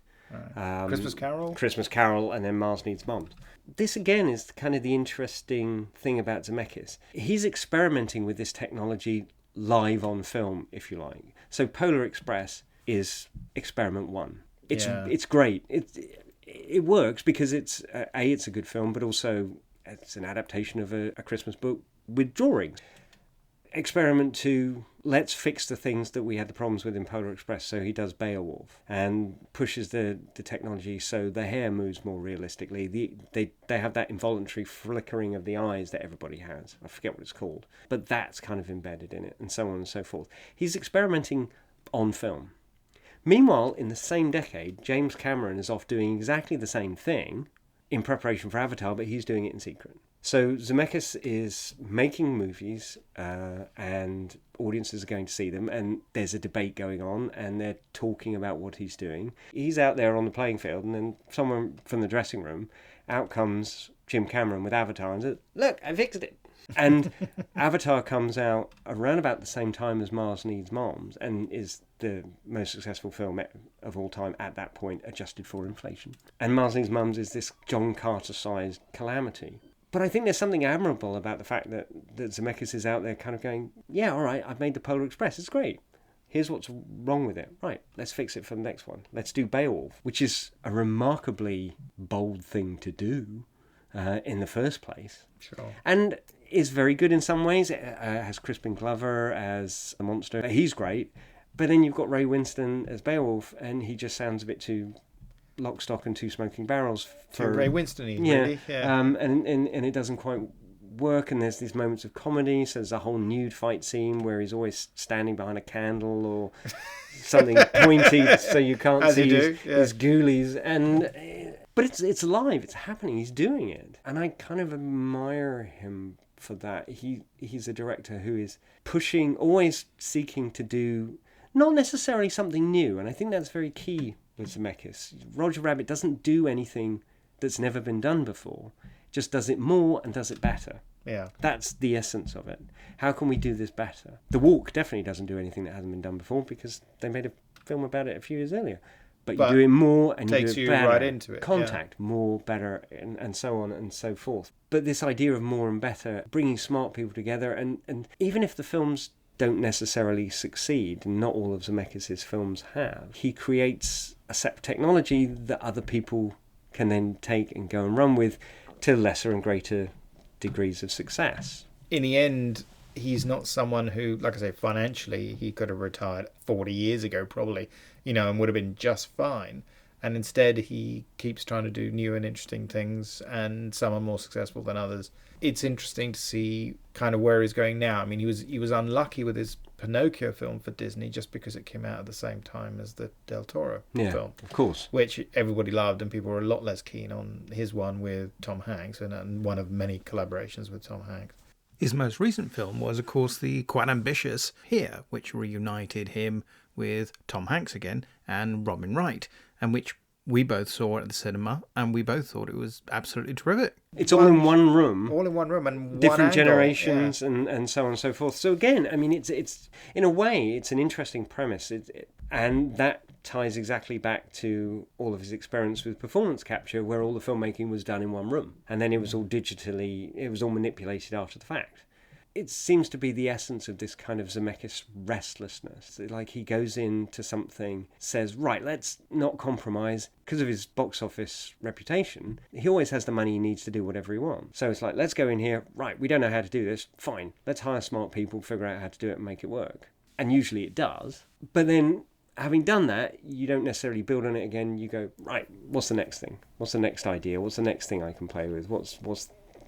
Christmas Carol, and then Mars Needs Moms. This again is kind of the interesting thing about Zemeckis. He's experimenting with this technology live on film, if you like. So Polar Express is experiment one. It's great. It works because it's a good film, but also it's an adaptation of a Christmas book with drawings. Experiment two, let's fix the things that we had the problems with in Polar Express. So he does Beowulf and pushes the technology so the hair moves more realistically. They have that involuntary flickering of the eyes that everybody has. I forget what it's called. But that's kind of embedded in it, and so on and so forth. He's experimenting on film. Meanwhile, in the same decade, James Cameron is off doing exactly the same thing in preparation for Avatar, but he's doing it in secret. So Zemeckis is making movies and audiences are going to see them, and there's a debate going on and they're talking about what he's doing. He's out there on the playing field, and then someone from the dressing room, out comes Jim Cameron with Avatar and says, "Look, I fixed it." And Avatar comes out around about the same time as Mars Needs Moms and is the most successful film of all time at that point, adjusted for inflation. And Mars Needs Moms is this John Carter-sized calamity. But I think there's something admirable about the fact that Zemeckis is out there kind of going, yeah, all right, I've made the Polar Express, it's great. Here's what's wrong with it. Right, let's fix it for the next one. Let's do Beowulf, which is a remarkably bold thing to do in the first place. Sure. And is very good in some ways. It has Crispin Glover as a monster. He's great. But then you've got Ray Winstone as Beowulf, and he just sounds a bit too Lock, Stock and Two Smoking Barrels for Ray Winstone, really. Yeah. And it doesn't quite work, and there's these moments of comedy. So there's a whole nude fight scene where he's always standing behind a candle or something pointy so you can't see his ghoulies. But it's live, it's happening, he's doing it. And I kind of admire him for that. He's a director who is pushing, always seeking to do not necessarily something new, and I think that's very key with Zemeckis. Roger Rabbit doesn't do anything that's never been done before, just does it more and does it better. Yeah. That's the essence of it. How can we do this better? The Walk definitely doesn't do anything that hasn't been done before because they made a film about it a few years earlier. But you do it more and you do it better. Right into it. Contact, more, better, and so on and so forth. But this idea of more and better, bringing smart people together, and even if the films don't necessarily succeed, and not all of Zemeckis' films have, he creates a set of technology that other people can then take and go and run with to lesser and greater degrees of success. In the end, he's not someone who, like I say, financially, he could have retired 40 years ago probably, and would have been just fine. And instead, he keeps trying to do new and interesting things, and some are more successful than others. It's interesting to see kind of where he's going now. I mean, he was unlucky with his Pinocchio film for Disney just because it came out at the same time as the Del Toro film. Of course. Which everybody loved, and people were a lot less keen on his one with Tom Hanks, and one of many collaborations with Tom Hanks. His most recent film was, of course, the quite ambitious Here, which reunited him with Tom Hanks again and Robin Wright, and which we both saw at the cinema, and we both thought it was absolutely terrific. It's all in one room. All in one room, and different generations, and so on and so forth. So again, I mean, it's in a way, it's an interesting premise, and that ties exactly back to all of his experience with performance capture, where all the filmmaking was done in one room, and then it was all digitally, it was all manipulated after the fact. It seems to be the essence of this kind of Zemeckis restlessness. Like he goes into something, says, right, let's not compromise. Because of his box office reputation, he always has the money he needs to do whatever he wants. So it's like, let's go in here, right, we don't know how to do this, fine. Let's hire smart people, figure out how to do it and make it work. And usually it does. But then having done that, you don't necessarily build on it again. You go, right, what's the next thing? What's the next idea? What's the next thing I can play with? What's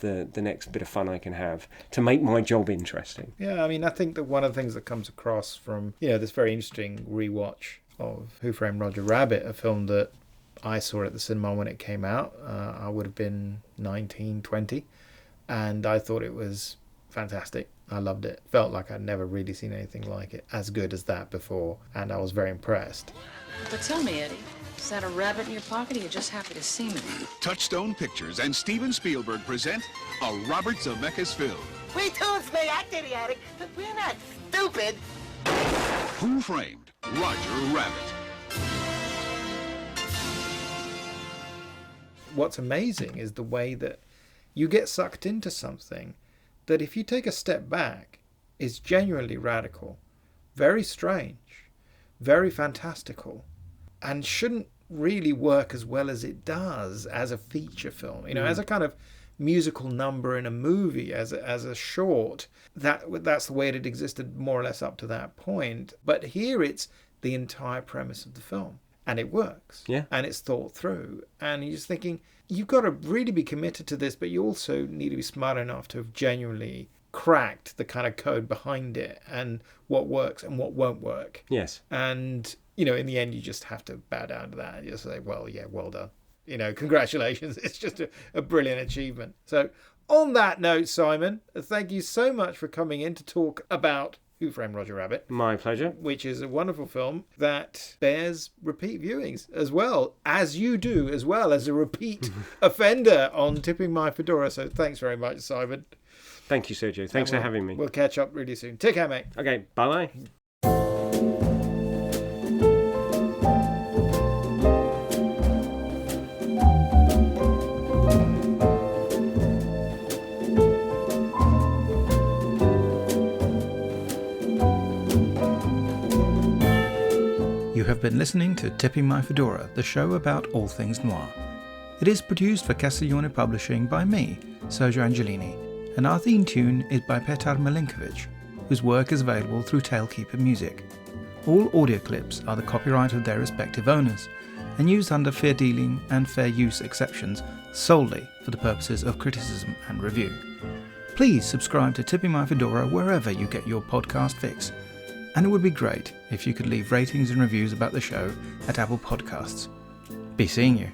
the next bit of fun I can have to make my job interesting? Yeah, I mean, I think that one of the things that comes across from, this very interesting rewatch of Who Framed Roger Rabbit, a film that I saw at the cinema when it came out. I would have been 19, 20, and I thought it was fantastic. I loved it. Felt like I'd never really seen anything like it as good as that before, and I was very impressed. But tell me, Eddie, is that a rabbit in your pocket, or you're just happy to see me? Touchstone Pictures and Steven Spielberg present a Robert Zemeckis film. We too may act idiotic, but we're not stupid. Who Framed Roger Rabbit? What's amazing is the way that you get sucked into something that, if you take a step back, is genuinely radical, very strange, very fantastical, and shouldn't really work as well as it does as a feature film. As a kind of musical number in a movie, as a short, that's the way it had existed more or less up to that point. But here it's the entire premise of the film, and it works. Yeah. And it's thought through, and you're just thinking, you've got to really be committed to this, but you also need to be smart enough to have genuinely cracked the kind of code behind it and what works and what won't work. Yes. And, in the end, you just have to bow down to that and just say, well, yeah, well done. Congratulations. It's just a brilliant achievement. So on that note, Simon, thank you so much for coming in to talk about Who Framed Roger Rabbit? My pleasure. Which is a wonderful film that bears repeat viewings as well, as you do, as well as a repeat offender on Tipping My Fedora. So thanks very much, Simon. Thank you, Sergio. Thanks for having me. We'll catch up really soon. Take care, mate. Okay, bye-bye. You have been listening to Tipping My Fedora, the show about all things noir. It is produced for Castiglione Publishing by me, Sergio Angelini, and our theme tune is by Petar Milinkovic, whose work is available through Tailkeeper Music. All audio clips are the copyright of their respective owners, and used under fair dealing and fair use exceptions solely for the purposes of criticism and review. Please subscribe to Tipping My Fedora wherever you get your podcast fix, and it would be great if you could leave ratings and reviews about the show at Apple Podcasts. Be seeing you.